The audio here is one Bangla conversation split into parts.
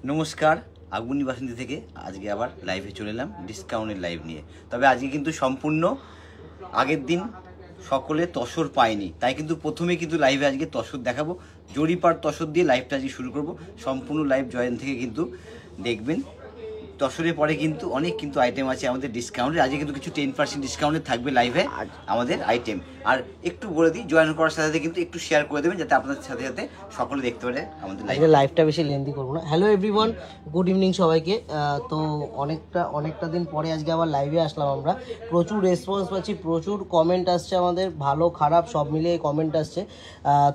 নমস্কার, আগুনি বাসন্তী থেকে আজকে আবার লাইভে চলে এলাম ডিসকাউন্টের লাইভ নিয়ে। তবে আজকে কিন্তু সম্পূর্ণ আগের দিন সকলে তসর পায়নি, তাই কিন্তু প্রথমে কিন্তু লাইভে আজকে তসর দেখাবো। জরিপার তসর দিয়ে লাইভটা আজকে শুরু করব। সম্পূর্ণ লাইভ জয়েন থেকে কিন্তু দেখবেন। তসরের পরে কিন্তু অনেক কিন্তু আইটেম আছে আমাদের ডিসকাউন্টের। আজকে কিন্তু কিছু 10% ডিসকাউন্টে থাকবে লাইভে আমাদের আইটেম। আর একটু বলে দিই, জয়েন করার সাথে সাথে কিন্তু একটু শেয়ার করে দেবেন, যাতে আপনাদের সাথে সাথে সকলে দেখতে পারে আমাদের লাইভটা বেশি লেন্দি করবো না। হ্যালো এভরিওয়ান, গুড ইভিনিং সবাইকে। তো অনেকটা দিন পরে আজকে আবার লাইভে আসলাম আমরা। প্রচুর রেসপন্স পাচ্ছি, প্রচুর কমেন্ট আসছে, আমাদের ভালো খারাপ সব মিলিয়ে কমেন্ট আসছে।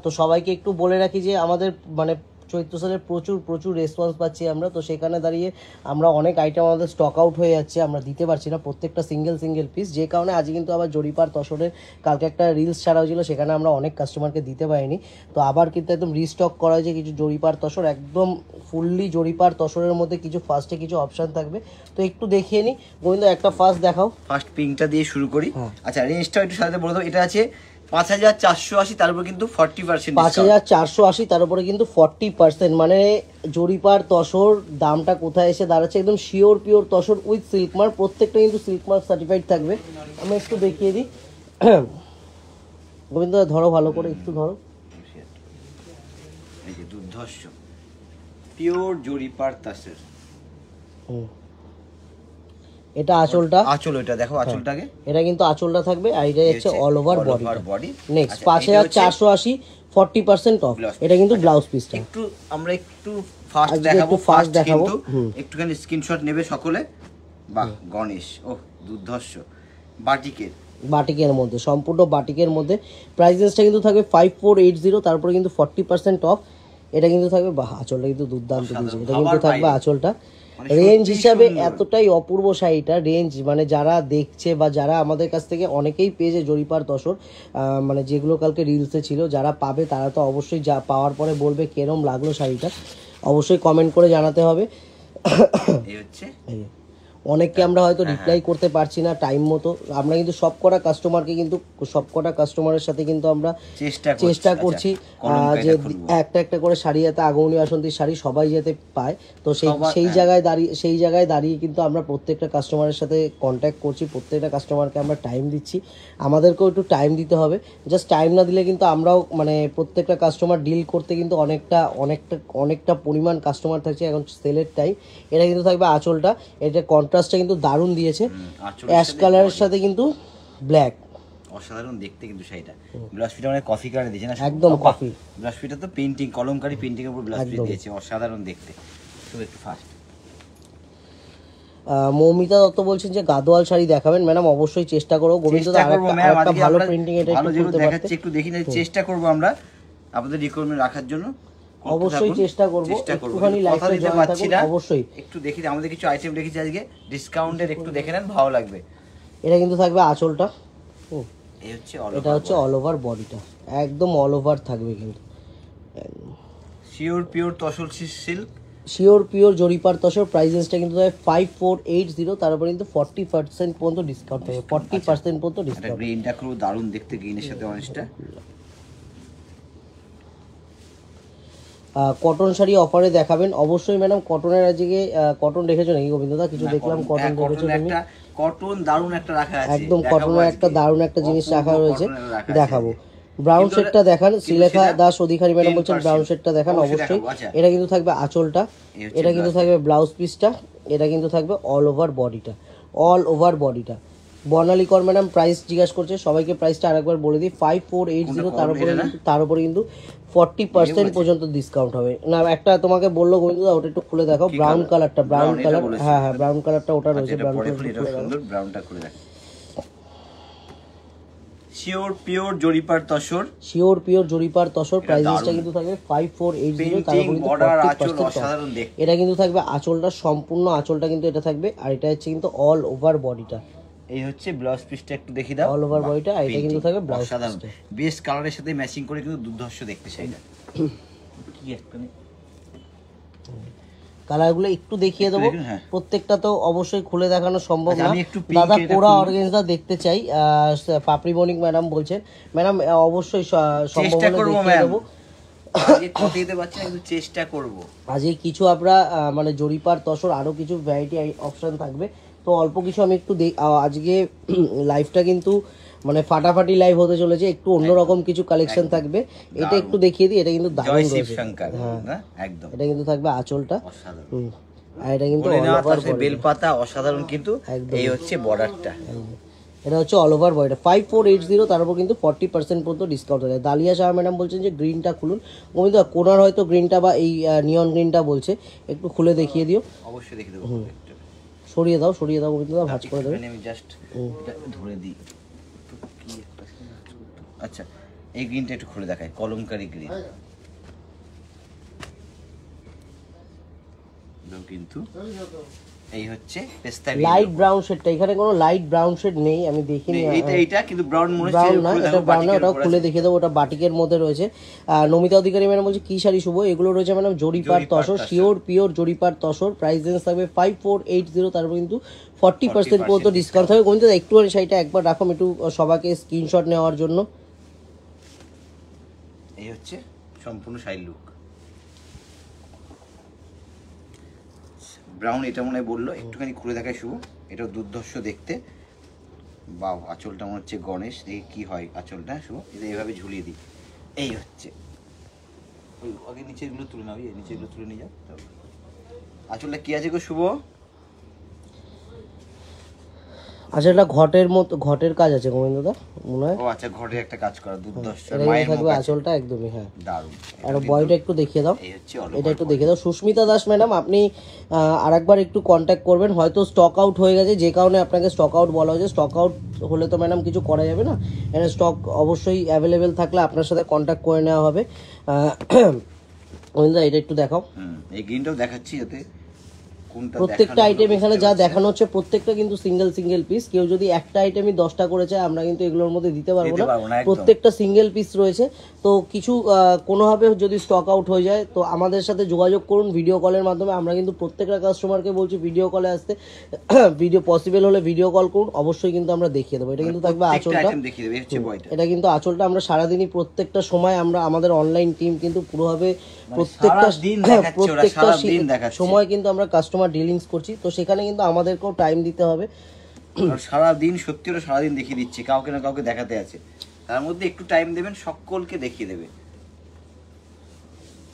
তো সবাইকে একটু বলে রাখি যে আমাদের মানে চৈত্র সালের প্রচুর রেসপন্স পাচ্ছি আমরা। তো সেখানে দাঁড়িয়ে আমরা অনেক আইটেম আমাদের স্টক আউট হয়ে যাচ্ছে, আমরা দিতে পারছি না প্রত্যেকটা সিঙ্গেল পিস, যে কারণে আজকে কিন্তু আবার জরিপার তসরের কালকে একটা রিলস ছাড়া হয়েছিল, সেখানে আমরা অনেক কাস্টমারকে দিতে পারিনি। তো আবার কিন্তু একদম রিস্টক করা হয়েছে কিছু জরিপার তসর, একদম ফুললি জরিপার তসরের মধ্যে কিছু ফার্স্টে কিছু অপশান থাকবে। তো একটু দেখিয়ে নিই গোবিন্দ, একটা ফার্স্ট দেখাও। ফার্স্ট পিঙ্কটা দিয়ে শুরু করি। আচ্ছা, রেঞ্জটা একটু সাথে বলে দাও। এটা আছে 5480, তার উপর কিন্তু 40%। 5480, তার উপরে কিন্তু 40%। মানে জরিপার তসর দামটা কোথায় এসে দাঁড়াচ্ছে, একদম sure pure tussar with silk mark. প্রত্যেকটা কিন্তু সিল্ক মার্ক সার্টিফাইড থাকবে। আমি একটু দেখিয়ে দিই গোবিন্দ, ধরো ভালো করে, একটু ধরো। এই যে দুর্ধর্ষ পিওর জরিপার তসর। এটা আঁচলটা, এটা দেখো আঁচলটাকে। এটা কিন্তু আঁচলটা থাকবে, আর এটা হচ্ছে all over body. Next 5480, 40% of. এটা কিন্তু ব্লাউজ পিসটা। আমরা একটু ফাস্ট দেখাবো। একটুখানি স্ক্রিনশট নেবে সকলে। বাহ, গণেশ, ওহ দুর্ধর্ষ। বাটিকের মধ্যে, সম্পূর্ণ বাটিকের মধ্যে। প্রাইসেসটা কিন্তু থাকবে 5480, তারপরে কিন্তু 40% অফ। এটা কিন্তু থাকবে, বাহ আঁচলটা কিন্তু দুর্দান্ত দিয়েছে। এটা কিন্তু থাকবে আঁচলটা। রেঞ্জ হিসাবে এতটাই অপূর্ব শাড়িটা, রেঞ্জ মানে যারা দেখছে বা যারা আমাদের কাছ থেকে অনেকেই পেয়েছে জরিপার তসর, মানে যেগুলো কালকে রিলসে ছিল, যারা পাবে তারা তো অবশ্যই যা পাওয়ার পরে বলবে কেরম লাগলো শাড়িটা, অবশ্যই কমেন্ট করে জানাতে হবে। অনেককে আমরা হয়তো রিপ্লাই করতে পারছি না টাইম মতো। আমরা কিন্তু সবকটা কাস্টমারের সাথে কিন্তু আমরা চেষ্টা করছি যে একটা করে শাড়ি যাতে আগমনী বাসন্তীর শাড়ি সবাই যাতে পায়। তো সেই জায়গায় দাঁড়িয়ে কিন্তু আমরা প্রত্যেকটা কাস্টমারের সাথে কন্ট্যাক্ট করছি, প্রত্যেকটা কাস্টমারকে আমরা টাইম দিচ্ছি। আমাদেরকেও একটু টাইম দিতে হবে, জাস্ট টাইম না দিলে কিন্তু আমরাও মানে প্রত্যেকটা কাস্টমার ডিল করতে কিন্তু অনেকটা পরিমাণ কাস্টমার থাকছে। এখন সেলের টাইম। এটা কিন্তু থাকবে আঁচলটা, এটা কন্ট্রাস্টটা কিন্তু দারুণ দিয়েছে, অ্যাশ কালারের সাথে কিন্তু ব্ল্যাক, অসাধারণ দেখতে কিন্তু শাড়িটা। ব্লাউজ পিটা মানে কফি কালার দিয়েছে না, একদম কফি। ব্লাউজ পিটা তো পেইন্টিং, কলমকারী পেইন্টিং এর উপর ব্লাউজ পিটা দিয়েছে, অসাধারণ দেখতে। তো একটু ফাস্ট। মৌমিতা দত্ত বলছেন যে গাদোয়াল শাড়ি দেখাবেন। ম্যাডাম অবশ্যই চেষ্টা করব। গোবিন্দ দা আরেকটা ভালো প্রিন্টিং, এটা একটু খুলতে দেখাচ্ছি, একটু দেখি না, চেষ্টা করব আমরা আপনাদের রিকোয়ারমেন্ট রাখার জন্য। অবশ্যই চেষ্টা করব, একটুখানি লাইভটা জয়েন থাকুন অবশ্যই। একটু দেখি, আমাদের কিছু আইটেম রেখেছি আজকে ডিসকাউন্টের, একটু দেখে নেন, ভালো লাগবে। এটা কিন্তু থাকবে আঁচলটা, এটা হচ্ছে অল ওভার বডিটা, একদম অল ওভার থাকবে কিন্তু। Sure pure tussar silk, sure pure জরিপার তসর। প্রাইসেসটা কিন্তু 5480, তার উপরে কিন্তু 40% পর্যন্ত ডিসকাউন্ট থাকবে, 40% পর্যন্ত ডিসকাউন্ট। গ্রিনটা খুব দারুণ দেখতে, গ্রিনের সাথে অরেঞ্জটা। কটন শাড়ি অফারে দেখাবেন অবশ্যই ম্যাডাম। কটনের আজকে কটন রেখেছো নাকি গোবিন্দদা? কিছু দেখলাম কটন রেখেছো তুমি। কটন দারুণ একটা রাখা আছে, একদম কটনের একটা দারুণ একটা জিনিস রাখা রয়েছে, দেখাবো। ব্রাউন শেডটা দেখান, শ্রীলেখা দাস অধিকারী ম্যাডাম বলছেন ব্রাউন শেডটা দেখান অবশ্যই। এটা কিন্তু থাকবে আঁচলটা, এটা কিন্তু থাকবে ব্লাউজ পিসটা, এটা কিন্তু থাকবে অল ওভার বডিটা। বর্ণালী কর ম্যাডাম প্রাইস জিজ্ঞাসা করছে, সবাইকে প্রাইসটা আরেকবার বলে দিই, 5480। তার উপরে কিন্তু 40% পর্যন্ত ডিসকাউন্ট হবে। না একটা তোমাকে বললো গোবিন্দদা, ওটা একটু খুলে দেখো, ব্রাউন কালারটা, ব্রাউন কালার, হ্যাঁ ব্রাউন কালারটা ওটা রয়েছে, ব্রাউনটা খুলে দেখো। শিওর পিওর জরিপার তসর। প্রাইসটা কিন্তু থাকবে 5480, তার উপরে কিন্তু 40%। এটা কিন্তু থাকবে আঁচলটা, সম্পূর্ণ আঁচলটা কিন্তু এটা থাকবে, আর এটা হচ্ছে কিন্তু অল ওভার বডিটা। এই হচ্ছে ব্লাউজ পিসটা, একটু দেখি দাও। অল ওভার বডিটা, আর এটা কিন্তু থাকবে ব্লাউজ পিসটা। বেস্ট কালারের সাথে ম্যাচিং করে কিন্তু দুর্ধর্ষ দেখতে শাড়িটা। কি একটা কালারগুলো একটু দেখিয়ে দেবো, প্রত্যেকটা তো অবশ্যই খুলে দেখানো সম্ভব না। দাদা কোরা অর্গানজা দেখতে চাই, পাপড়ি বণিক ম্যাডাম বলছেন। ম্যাডাম অবশ্যই সম্ভব হলে দেখিয়ে দেবো। আজকে কত দিতে পারছি না, কিন্তু চেষ্টা করব। আজকে কিছু আমরা মানে জরিপার তসর আরও কিছু ভ্যারাইটি অপশান থাকবে। তো অল্প কিছু আমি একটু আজকে লাইভটা কিন্তু মানে ফাটাফাটি লাইভ হতে চলেছে, একটু অন্যরকম কিছু কালেকশন থাকবে। এটা একটু দেখিয়ে দিই, এটা কিন্তু জয় দারুণ শিব রয়েছে। শঙ্কর, হ্যাঁ না একদম এটা কিন্তু থাকবে আঁচলটা। অসাধারণ। আর এটা কিন্তু বলে all নেওয়া, over তার সাথে body। বেলপাতা অসাধারণ, কিন্তু এই হচ্ছে বর্ডারটা। এটা হচ্ছে অল ওভার বডিটা 5480, তার উপর কিন্তু 40% পর্যন্ত ডিসকাউন্ট আছে। দালিয়া শাহ ম্যাডাম বলছেন যে গ্রিনটা খুলুন। কিন্তু কোনার হয়তো গ্রিনটা বা এই নিয়ন গ্রিনটা বলছে, একটু খুলে দেখিয়ে দিও। অবশ্যই দেখে দেবো। সরিয়ে দাও গোবিন্দদা, ভাঁজ করে দেবে। আমি জাস্ট ধরে দিই। আচ্ছা, এই গ্রিনটা একটু খুলে দেখায়, কলমকারী গ্রিন কিন্তু এই হচ্ছে পেস্তা লাইট ব্রাউন শেডটা, এখানে কোনো লাইট ব্রাউন শেড নেই, আমি দেখিনি। এইটা কিন্তু ব্রাউন মনে হচ্ছে। ব্রাউন না, এটা ব্রাউন না, ওটা খুলে দেখিয়ে দেবো। ওটা বাটিকের মধ্যে রয়েছে। নমিতা অধিকারী ম্যাডাম বলছে কি শাড়ি শুভ, এগুলো রয়েছে ম্যাডাম জরিপার তসর, পিওর জরিপার তসর। প্রাইস রেঞ্জ থাকবে 5480, তারপর কিন্তু 40% পর্যন্ত ডিসকাউন্ট থাকবে। কিন্তু একটুখানি শাড়িটা একবার রাখো একটু সবাইকে স্ক্রিনশট নেওয়ার জন্য। এই হচ্ছে সম্পূর্ণ শাড়ির লুক। ব্রাউন, এটা মনে হয় বললো, একটুখানি খুলে দেখায় শুভ। এটা দুর্ধর্ষ দেখতে। বাহ, আঁচলটা মনে হচ্ছে গণেশ। দেখি কি হয় আঁচলটা শুভ। এটা এইভাবে ঝুলিয়ে দিই। এই হচ্ছে ওই আগে নিচেগুলো তুলে নাও, নিচেগুলো তুলে নিয়ে যাও। আঁচলটা কি আছে গো শুভ? আচ্ছা, এটা ঘটের মতো, ঘটের কাজ আছে গোবিন্দদা মনে হয়। ও আচ্ছা, ঘরে একটা কাজ করা, দুর্ধর্ষ এটা মায়ের থাকবে মুখ আছে। আঁচলটা একদমই। হ্যাঁ দারুণ। আর বডিটা একটু দেখিয়ে দাও। এই হচ্ছে এটা একটু দেখে দাও। সুস্মিতা দাস ম্যাডাম, আপনি আরেকবার একটু কন্ট্যাক্ট করবেন, হয়তো স্টক আউট হয়ে গেছে, যে কারণে আপনাকে স্টক আউট বলা হয়েছে। স্টক আউট হলে তো ম্যাডাম কিছু করা যাবে না, এখানে স্টক অবশ্যই অ্যাভেলেবেল থাকলে আপনার সাথে কন্ট্যাক্ট করে নেওয়া হবে। এটা একটু দেখাও। এই গ্রিনটাও দেখাচ্ছি যাতে কোনটা প্রত্যেকটা আইটেম এখানে যা দেখানো হচ্ছে প্রত্যেকটা কিন্তু সিঙ্গেল পিস। কেউ যদি একটা আইটেমই 10টা করে চায়, আমরা কিন্তু এগুলোর মধ্যে দিতে পারবো না, প্রত্যেকটা সিঙ্গেল পিস রয়েছে। তো কিছু কোনোভাবে যদি স্টক আউট হয়ে যায় তো আমাদের সাথে যোগাযোগ করুন ভিডিও কলের মাধ্যমে। আমরা কিন্তু প্রত্যেকটা কাস্টমারকে বলছি ভিডিও কলে আসতে, ভিডিও পসিবল হলে ভিডিও কল করুন, অবশ্যই কিন্তু আমরা দেখিয়ে দেবো। এটা কিন্তু থাকবে আঁচলটা। এটা কিন্তু আঁচলটা আমরা সারাদিনই প্রত্যেকটা সময় আমরা আমাদের অনলাইন টিম কিন্তু পুরোভাবে প্রত্যেকটা সময় কিন্তু আমরা কাস্টমার ডিলিংস করছি, তো সেখানে কিন্তু আমাদেরকেও টাইম দিতে হবে। সারাদিন সত্যি ওরা সারাদিন দেখিয়ে দিচ্ছে, কাউকে না কাউকে দেখাতে আছে, তার মধ্যে একটু টাইম দেবেন, সকলকে দেখিয়ে দেবে।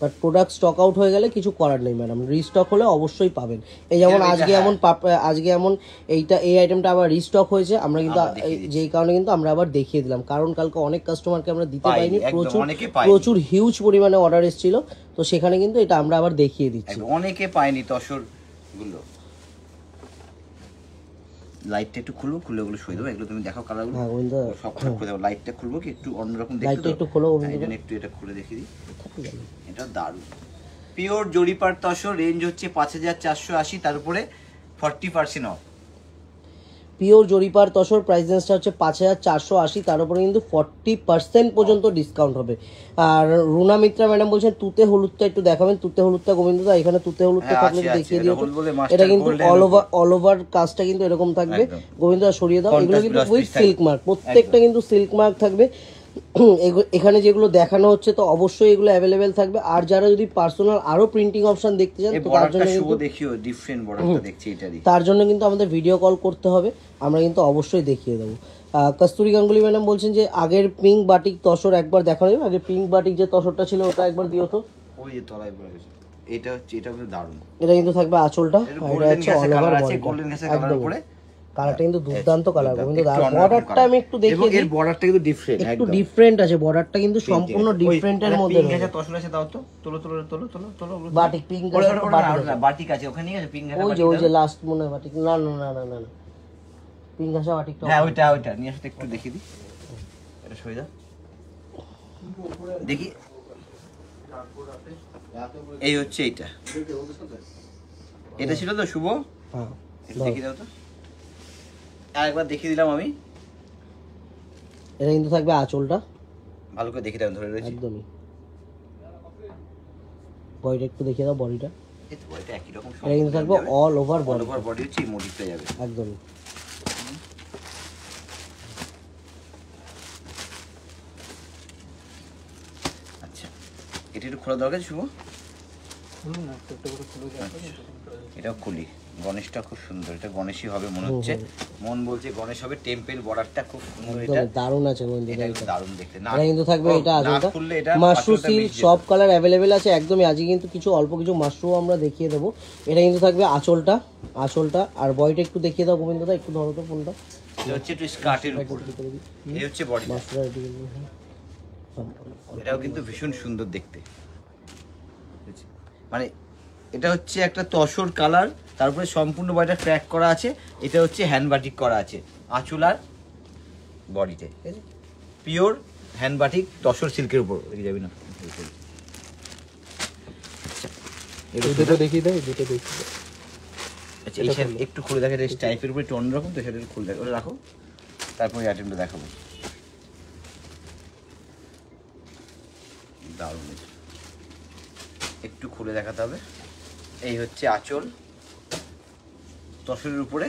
বাট প্রোডাক্ট স্টক আউট হয়ে গেলে কিছু করার নেই ম্যাডাম, রিস্টক হলে অবশ্যই পাবেন। এই যেমন আজকে এমন এই আইটেমটা আবার রিস্টক হয়েছে, আমরা কিন্তু যেই কারণে কিন্তু আমরা আবার দেখিয়ে দিলাম, কারণ কালকে অনেক কাস্টমারকে আমরা দিতে পারিনি, প্রচুর হিউজ পরিমাণে অর্ডার এসেছিল, তো সেখানে কিন্তু এটা আমরা আবার দেখিয়ে দিচ্ছি। অনেকে পায়নি তসর গুলো। লাইটটা একটু খুলবো, খুলে ওগুলো শুয়ে দেবো, এগুলো তুমি দেখো কালারগুলো। হ্যাঁ গোবিন্দ, সব খুলে দেবো। লাইটটা খুলবো কি একটু অন্যরকম দেখতে, লাইটটা একটু খোলো গোবিন্দ, একটু এটা খুলে দেখিয়ে দিই। এটা দারুণ পিওর জরিপার তসর, রেঞ্জ হচ্ছে 5480, তার উপরে 40% অফ। পিওর জরিপার তসর প্রাইস রেঞ্জটা হচ্ছে 5480, তার উপরে কিন্তু 40% পর্যন্ত ডিসকাউন্ট হবে। আর রুনা মিত্রা ম্যাডাম বলছেন তুতে হলুদটা একটু দেখাবেন। তুতে হলুদটা গোবিন্দদা এখানে তুতে হলুদটা থাকলে দেখিয়ে দিও। এটা কিন্তু অল ওভার কাজটা কিন্তু এরকম থাকবে গোবিন্দদা, সরিয়ে দাও। এগুলো কিন্তু উইথ সিল্ক মার্ক, প্রত্যেকটা কিন্তু সিল্ক মার্ক থাকবে। এখানে যেগুলো দেখানো হচ্ছে তো অবশ্যই এগুলো অ্যাভেলেবেল থাকবে। আর যারা যদি পার্সোনাল আরো প্রিন্টিং অপশন দেখতে চান তো তার জন্য কিন্তু ডিফারেন্ট বর্ডারটা দেখছি, এটারই তার জন্য কিন্তু আমাদের ভিডিও কল করতে হবে, আমরা কিন্তু অবশ্যই দেখিয়ে দেবো। কস্তুরী গাঙ্গুলি ম্যাডাম বলছেন যে আগের পিঙ্ক বাটিক তসর একবার দেখানো যাবে, আগে পিঙ্ক বাটিক যে তসরটা ছিল ওটা একবার দিও তো। ওই যে তলায় পড়ে গেছে, এটা হচ্ছে, এটা কিন্তু দারুণ। এটা কিন্তু থাকবে আঁচলটা, এটা হচ্ছে অল ওভার বডি, গোল্ডেন গ্যাসের কালার উপরে। কালারটা কিন্তু দুর্দান্ত কালার, কিন্তু বর্ডারটা আমি একটু দেখিয়ে দিই। এর বর্ডারটা কিন্তু ডিফারেন্ট, একটু ডিফারেন্ট আছে বর্ডারটা, কিন্তু সম্পূর্ণ ডিফারেন্টের মধ্যে পিঙ্ক আছে, তসর আছে, দাও তো, তোলো তোলো তোলো তোলো তোলো। বাটিক পিঙ্ক আছে, বাটিক আছে ওখানে, আছে পিঙ্ক আছে, ওই যে লাস্ট মনে হয় বাটিক, না না না না না পিঙ্ক আছে বাটিকটা। হ্যাঁ ওইটা নিয়ে আসতে একটু দেখিয়ে দিই, এটা সরে যা দেখি। এই হচ্ছে এইটা, এটা ছিল তো শুভ। হ্যাঁ দেখিয়ে দাও তো, আরেকবার দেখিয়ে দিলাম আমি। এটা কিন্তু থাকবে আঁচলটা, ভালো করে দেখিয়ে দাও, ধরে রয়েছে একদমই। বডিটা একটু দেখিয়ে দাও, বডিটা এটা একই রকম, এটা কিন্তু থাকবে অল ওভার বডি হচ্ছে মোটিভটা যাবে একদমই। এটা একটু খোলা দরকার শুভ। এটাও খুলি। গণেশটা খুব সুন্দর, এটা গণেশই হবে মনে হচ্ছে, মন বলছে গণেশ হবে। টেম্পল বর্ডারটা খুব সুন্দর, এটা দারুণ আছে বন্ধু। এটা একটু দারুণ দেখতে। না এটা কিন্তু থাকবে, এটা আঁচলটা খুললে এটা মাশরু সিল্ক, সব কালার অ্যাভেলেবেল আছে একদমই। আজকে কিন্তু কিছু অল্প কিছু মাশরু আমরা দেখিয়ে দেবো। এটা কিন্তু থাকবে আঁচলটা, আর বডিটা একটু দেখিয়ে দাও গোবিন্দদা, একটু ধরো তো ফোনটা। এটা হচ্ছে একটু স্কার্টের উপর, এই হচ্ছে বডি। এটাও কিন্তু ভীষণ সুন্দর দেখতে, মানে এটা হচ্ছে একটা তসর কালার, তারপরে সম্পূর্ণ বডিটা ক্র্যাক করা আছে। এটা হচ্ছে হ্যান্ড বাটিক করা আছে আঁচল আর বডিতে, পিওর হ্যান্ড বাটিক তসর সিল্কের উপর। এদিকে যাবি না, দুটো দেখিয়ে দাও, দুটো দেখিয়ে দাও। আচ্ছা এই সাইড একটু খুলে দেখে, এটা টাইপের উপরে একটু অন্যরকম, তো সেটা একটু খুলে দেখো, ওটা রাখো, তারপরে আইটেমটা দেখাবো। দারুণ, একটু খুলে দেখাতে হবে। এই হচ্ছে আঁচল তসরের উপরে,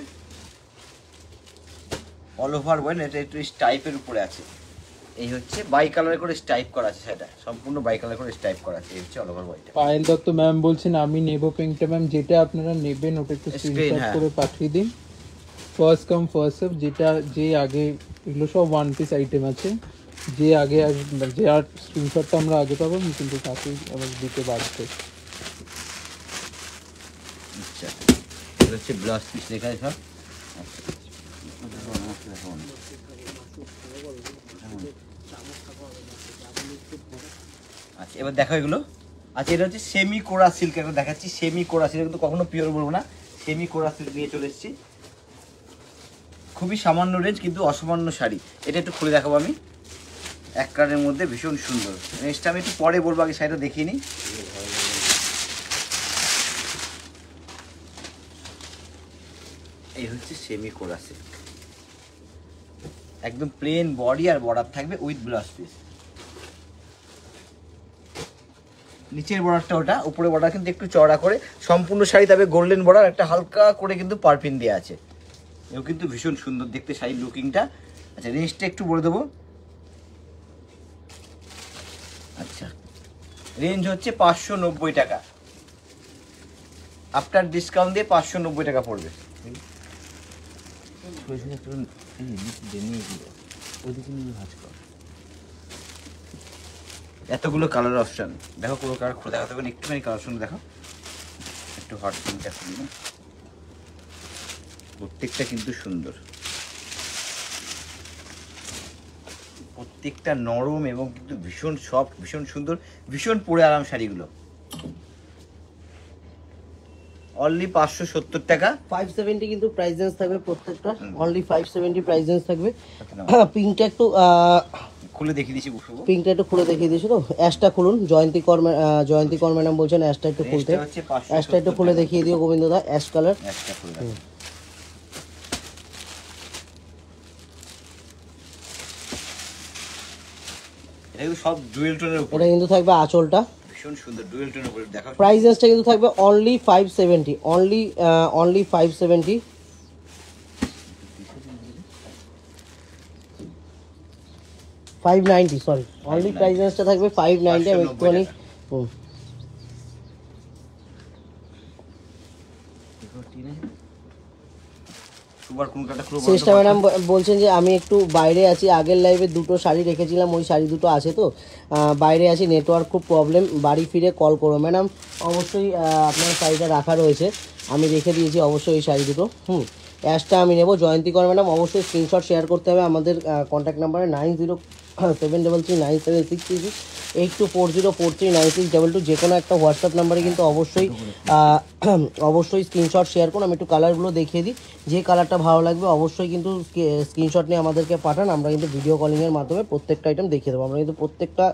অল ওভার ওয়েল। এটা একটু স্টাইপের উপরে আছে। এই হচ্ছে বাই কালার করে স্টাইপ করা আছে, সেটা সম্পূর্ণ বাই কালার করে স্টাইপ করা আছে। এই হচ্ছে all over white. Payel Dutta ma'am বলছেন আমি নেবো পিঙ্কটা। ম্যাম যেটা আপনারা নেবেন ওটা একটু স্ক্রিনশট করে পাঠিয়ে দিন। ফার্স্ট কাম ফার্স্ট সার্ভ, যেটা যে আগে, এগুলো সব ওয়ান পিস আইটেম আছে, যে আগে যে আর স্ক্রিনশটটা আমরা আগে পাবো কিন্তু তাকেই আবার দিতে বাধ্য। আচ্ছা এটা হচ্ছে ব্লাউজ পিস লেখা আছে সব। আচ্ছা এবার দেখো এগুলো। আচ্ছা এটা হচ্ছে সেমি কোরা সিল্ক, একটা দেখাচ্ছি সেমি কোরা সিল্ক, কিন্তু কখনো পিওর বলবো না, সেমি কোরা সিল্ক নিয়ে চলে এসেছি। খুবই সামান্য রেঞ্জ কিন্তু অসামান্য শাড়ি। এটা একটু খুলে দেখাবো আমি, এক কালারের মধ্যে ভীষণ সুন্দর। রেঞ্জটা আমি একটু পরে বলবো, আগে শাড়িটা দেখিয়ে নিই। এই হচ্ছে সেমি কোরা সিল্ক, একদম প্লেন বডি আর বর্ডার থাকবে উইথ ব্লাউজ পিস। নিচের বর্ডারটা ওটা, উপরে বর্ডার কিন্তু একটু চওড়া করে, সম্পূর্ণ শাড়ি তবে গোল্ডেন বর্ডার, একটা হালকা করে কিন্তু পারপিন দেওয়া আছে। এও কিন্তু ভীষণ সুন্দর দেখতে শাড়ির লুকিংটা। আচ্ছা রেঞ্জটা একটু বলে দেবো। আচ্ছা রেঞ্জ হচ্ছে 590 টাকা, আফটার ডিসকাউন্ট দিয়ে 590 টাকা পড়বে। এতগুলো কালার অপশন, দেখো পুরো কালার খুলে দেখাতে হবে, একটুখানি কালার অপশন দেখো, একটু হট পিঙ্কটা খুলি না, প্রত্যেকটা কিন্তু সুন্দর, প্রত্যেকটা নরম এবং কিন্তু ভীষণ সফট, ভীষণ সুন্দর, ভীষণ পরে আরাম শাড়িগুলো। অনলি 570 টাকা, 570 কিন্তু প্রাইস রেঞ্জ থাকবে প্রত্যেকটা, অনলি 570 প্রাইস রেঞ্জ থাকবে। পিঙ্কটা একটু খুলে দেখিয়ে দিচ্ছি, পিঙ্কটা একটু খুলে দেখিয়ে দিয়েছি তো। অ্যাশটা খুলুন, জয়ন্তী কর ম্যাডাম বলছেন অ্যাশটা একটু খুলতে, অ্যাশটা একটু খুলে দেখিয়ে দিও গোবিন্দ দা, অ্যাশ কালার। এটা কিন্তু সব ডুয়েল টোনের উপর, এটা কিন্তু থাকবে আঁচলটা ভীষণ সুন্দর ডুয়েল টোনের উপর। দেখো প্রাইস রেঞ্জটা কিন্তু থাকবে only 570, only 570। 590 sorry, only price রেঞ্জটা থাকবে 590। আমি একটুখানি চেষ্টা ম্যাডাম বলছেন যে আমি একটু বাইরে আছি, আগের লাইভে দুটো শাড়ি রেখেছিলাম, ওই শাড়ি দুটো আছে তো বাইরে আছি, নেটওয়ার্ক খুব প্রবলেম, বাড়ি ফিরে কল করো। ম্যাডাম অবশ্যই আপনার শাড়িটা রাখা রয়েছে, আমি রেখে দিয়েছি অবশ্যই এই শাড়ি দুটো। অ্যাশটা আমি নেবো। জয়ন্তী কর ম্যাডাম অবশ্যই স্ক্রিনশট শেয়ার করতে হবে আমাদের কন্ট্যাক্ট নাম্বারে 90733636 8240439622, যে কোনো একটা হোয়াটসঅ্যাপ নাম্বারে কিন্তু অবশ্যই অবশ্যই স্ক্রিনশট শেয়ার করুন। আমি একটু কালারগুলো দেখিয়ে দিই, যে কালারটা ভালো লাগবে অবশ্যই কিন্তু স্ক্রিনশট নিয়ে আমাদেরকে পাঠান, আমরা কিন্তু ভিডিও কলিংয়ের মাধ্যমে প্রত্যেকটা আইটেম দেখিয়ে দেবো। আমরা কিন্তু প্রত্যেকটা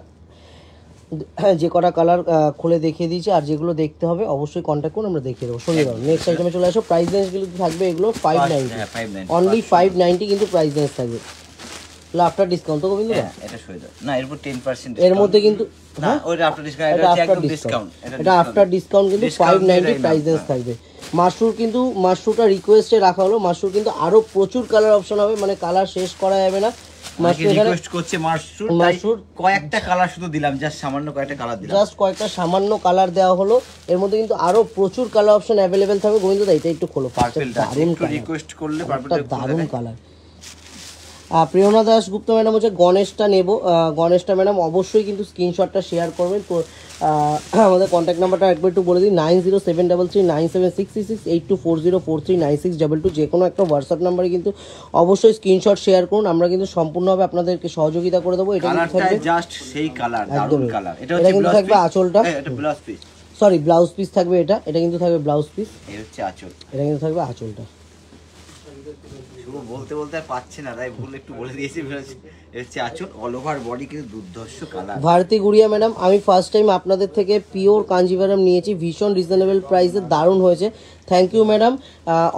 যে কটা কালার খুলে দেখিয়ে দিয়েছি, আর যেগুলো দেখতে হবে অবশ্যই কন্ট্যাক্ট করুন, আমরা দেখিয়ে দেবো। সরিয়ে দাও, নেক্সট আইটেমে চলে আসো। প্রাইস রেঞ্জগুলো থাকবে এগুলো 590, অনলি 590 কিন্তু প্রাইস রেঞ্জ থাকবে আফটার ডিসকাউন্ট। তো গোবিন্দ এটা সই দাও না, এরপর 10% এর মধ্যে কিন্তু না, ওইটা আফটার ডিসকাউন্ট, এটা হচ্ছে একদম ডিসকাউন্ট, এটা আফটার ডিসকাউন্ট কিন্তু 590 প্রাইস রেঞ্জ থাকবে। মাশরুর কিন্তু মাশরুটা রিকোয়েস্টে রাখা হলো, মাশরুর কিন্তু আরো প্রচুর কালার অপশন হবে, মানে কালার শেষ করা যাবে না, মাশরুম এখানে রিকোয়েস্ট করছে মাশরুম, মাশরুম। কয়েকটা কালার শুধু দিলাম, জাস্ট সামান্য কয়েকটা কালার দিলাম। জাস্ট কয়েকটা সামান্য কালার দেওয়া হলো, এর মধ্যে কিন্তু আরো প্রচুর কালার অপশন অ্যাভেলেবেল থাকবে। গোবিন্দ দা এটা একটু খোলো, পার্পলটা দারুণ একটু রিকোয়েস্ট করলে একটা পার্পলটা দারুণ কালার। প্রিয়না দাশগুপ্ত ম্যাডাম হচ্ছে গণেশটা নেব, গণেশটা ম্যাডাম অবশ্যই কিন্তু স্ক্রিনশটটা শেয়ার করবেন। তো আমাদের কন্ট্যাক্ট নাম্বারটা একবার একটু বলে দিই, 907339768240439622, যে কোনো একটা হোয়াটসঅ্যাপ নাম্বারে কিন্তু অবশ্যই স্ক্রিনশট শেয়ার করুন, আমরা কিন্তু সম্পূর্ণভাবে আপনাদেরকে সহযোগিতা করে দেবো। এটা কিন্তু থাকবে জাস্ট সেই কালার, দারুণ কালার। এটা কিন্তু থাকবে আঁচলটা, এটা blouse piece, sorry blouse piece থাকবে, এটা কিন্তু থাকবে ব্লাউজ পিস, এই হচ্ছে আঁচল। এটা কিন্তু থাকবে আঁচলটা। শুভ বলতে বলতে আর পাচ্ছি না, তাই ভুল একটু বলে দিয়েছি। এটা হচ্ছে আঁচল, অল ওভার বডি কিন্তু দুর্ধর্ষ কালার। ভারতী গুড়িয়া ম্যাডাম, আমি ফার্স্ট টাইম আপনাদের থেকে পিওর কাঞ্জিভারাম নিয়েছি, ভীষণ রিজনেবল প্রাইসে, দারুণ হয়েছে, থ্যাংক ইউ ম্যাডাম।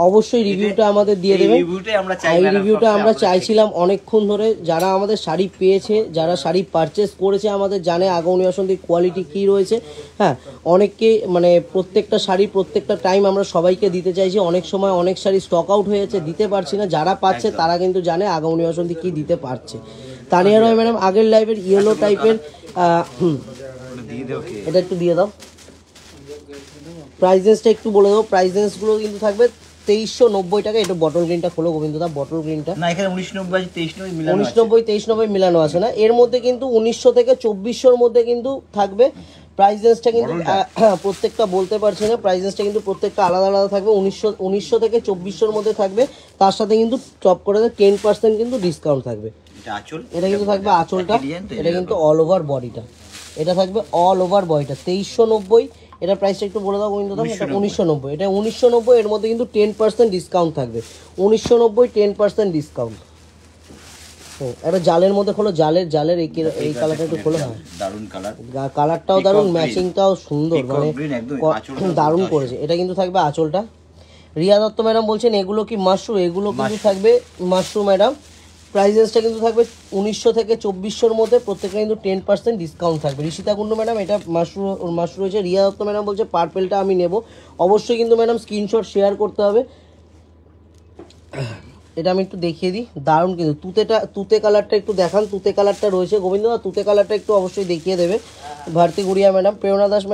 অবশ্যই রিভিউটা আমাদের দিয়ে দেবেন। এই রিভিউটা আমরা চাইছিলাম অনেকক্ষণ ধরে। যারা আমাদের শাড়ি পেয়েছে, যারা শাড়ি পারচেস করেছে আমাদের, জানে আগামী বাসন্তীর কোয়ালিটি কী রয়েছে। হ্যাঁ, অনেককে মানে প্রত্যেকটা শাড়ি প্রত্যেকটা টাইম আমরা সবাইকে দিতে চাইছি, অনেক সময় অনেক শাড়ি স্টক আউট হয়ে যাচ্ছে, দিতে পারছি না। যারা পাচ্ছে তারা কিন্তু জানে আগামী বাসন্তী কী দিতে পারছে। তানিয়া রয় ম্যাডাম, আগের লাইভের ইয়েলো টাইপের, এটা একটু দিয়ে দাও, প্রাইসেসটা একটু বলে দাও। প্রাইসেসগুলো কিন্তু থাকবে 2390 টাকা। এটা বটল গ্রিনটা খোলো গোবিন্দদা, বটল গ্রিনটা। না, এখানে 1990 2390 মিলানো আছে, 1990 2390 মিলানো আছে না, এর মধ্যে কিন্তু 1900 থেকে 2400-র মধ্যে কিন্তু থাকবে। প্রাইসেসটা কিন্তু প্রত্যেকটা বলতে পারছি না, প্রাইসেসটা কিন্তু প্রত্যেকটা আলাদা আলাদা থাকবে। 1900 থেকে 2400-র মধ্যে থাকবে, তার সাথে কিন্তু টপ করে 10% কিন্তু ডিসকাউন্ট থাকবে। এটা কিন্তু থাকবে আঁচলটা, এটা কিন্তু অল ওভার বডিটা, এটা থাকবে অল ওভার বডিটা 2390। এটা প্রাইসটা একটু বলে দাও গোবিন্দ দা। এটা 1990, এটা 1990, এর মধ্যে কিন্তু 10% ডিসকাউন্ট থাকবে। 1990 10% ডিসকাউন্ট। একটা জালের মধ্যে খোলো, জালের এই কালারটা একটু খোলো। হ্যাঁ, দারুণ কালার, কালারটাও দারুণ, ম্যাচিংটাও সুন্দর, মানে দারুণ করেছে। এটা কিন্তু থাকবে আঁচলটা। রিয়া দত্ত ম্যাডাম বলছেন এগুলো কি মাশরুম, এগুলো কিন্তু থাকবে মাশরুম ম্যাডাম। প্রাইসেসটা কিন্তু থাকবে 1900 থেকে 2400-র মধ্যে, প্রত্যেকটা কিন্তু 10% ডিসকাউন্ট থাকবে। ঋষিতা কুন্ডু ম্যাডাম, এটা মাশরুম রয়েছে। রিয়া দত্ত ম্যাডাম বলছে পার্পেলটা আমি নেব, অবশ্যই কিন্তু ম্যাডাম স্ক্রিনশট শেয়ার করতে হবে। এটা আমি একটু দেখিয়ে দিই, দারুণ কিন্তু তুতে কালারটা একটু দেখান, তুতে কালারটা রয়েছে গোবিন্দ দা, তুতে কালারটা একটু অবশ্যই দেখিয়ে দেবে। ভারতী গুড়িয়া ম্যাডাম, প্রেরণা দাস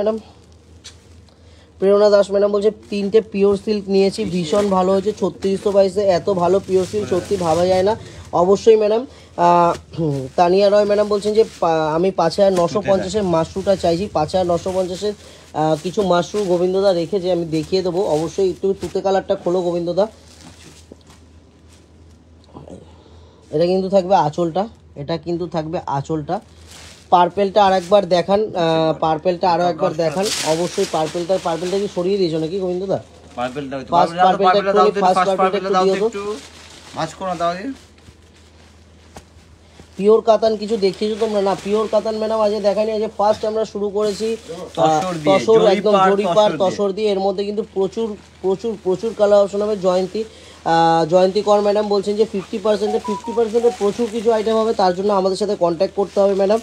ম্যাডাম বলছে 3টে পিওর সিল্ক নিয়েছি, ভীষণ ভালো হয়েছে, 3600 প্রাইসে এত ভালো পিওর সিল্ক সত্যি ভাবা যায় না। অবশ্যই ম্যাডাম। তানিয়া রয় ম্যাডাম বলছেন যে আমি 5950-এর মাশরুমটা চাইছি, 5950-এর কিছু মাশরুম গোবিন্দদা রেখেছে, আমি দেখিয়ে দেবো। অবশ্যই একটু তুতে কালারটা খোলো গোবিন্দদা। এটা কিন্তু থাকবে আঁচলটা, এটা কিন্তু থাকবে আঁচলটা। পার্পেলটা আর একবার দেখান, পার্পেলটা আরো একবার দেখান অবশ্যই। পার্পেলটা কি সরিয়ে দিয়েছো নাকি গোবিন্দদা? পিওর কাতান কিছু দেখিয়েছো তোমরা না? পিওর কাতান ম্যাডাম আজ দেখানি, আজ ফার্স্ট আমরা শুরু করেছি তসর, একদম জরিপার তসর দিয়ে। এর মধ্যে কিন্তু প্রচুর প্রচুর প্রচুর কালার অপশন হবে। জয়ন্তী কর ম্যাডাম বলছেন যে 50%-এ প্রচুর কিছু আইটেম হবে, তার জন্য আমাদের সাথে কন্ট্যাক্ট করতে হবে ম্যাডাম।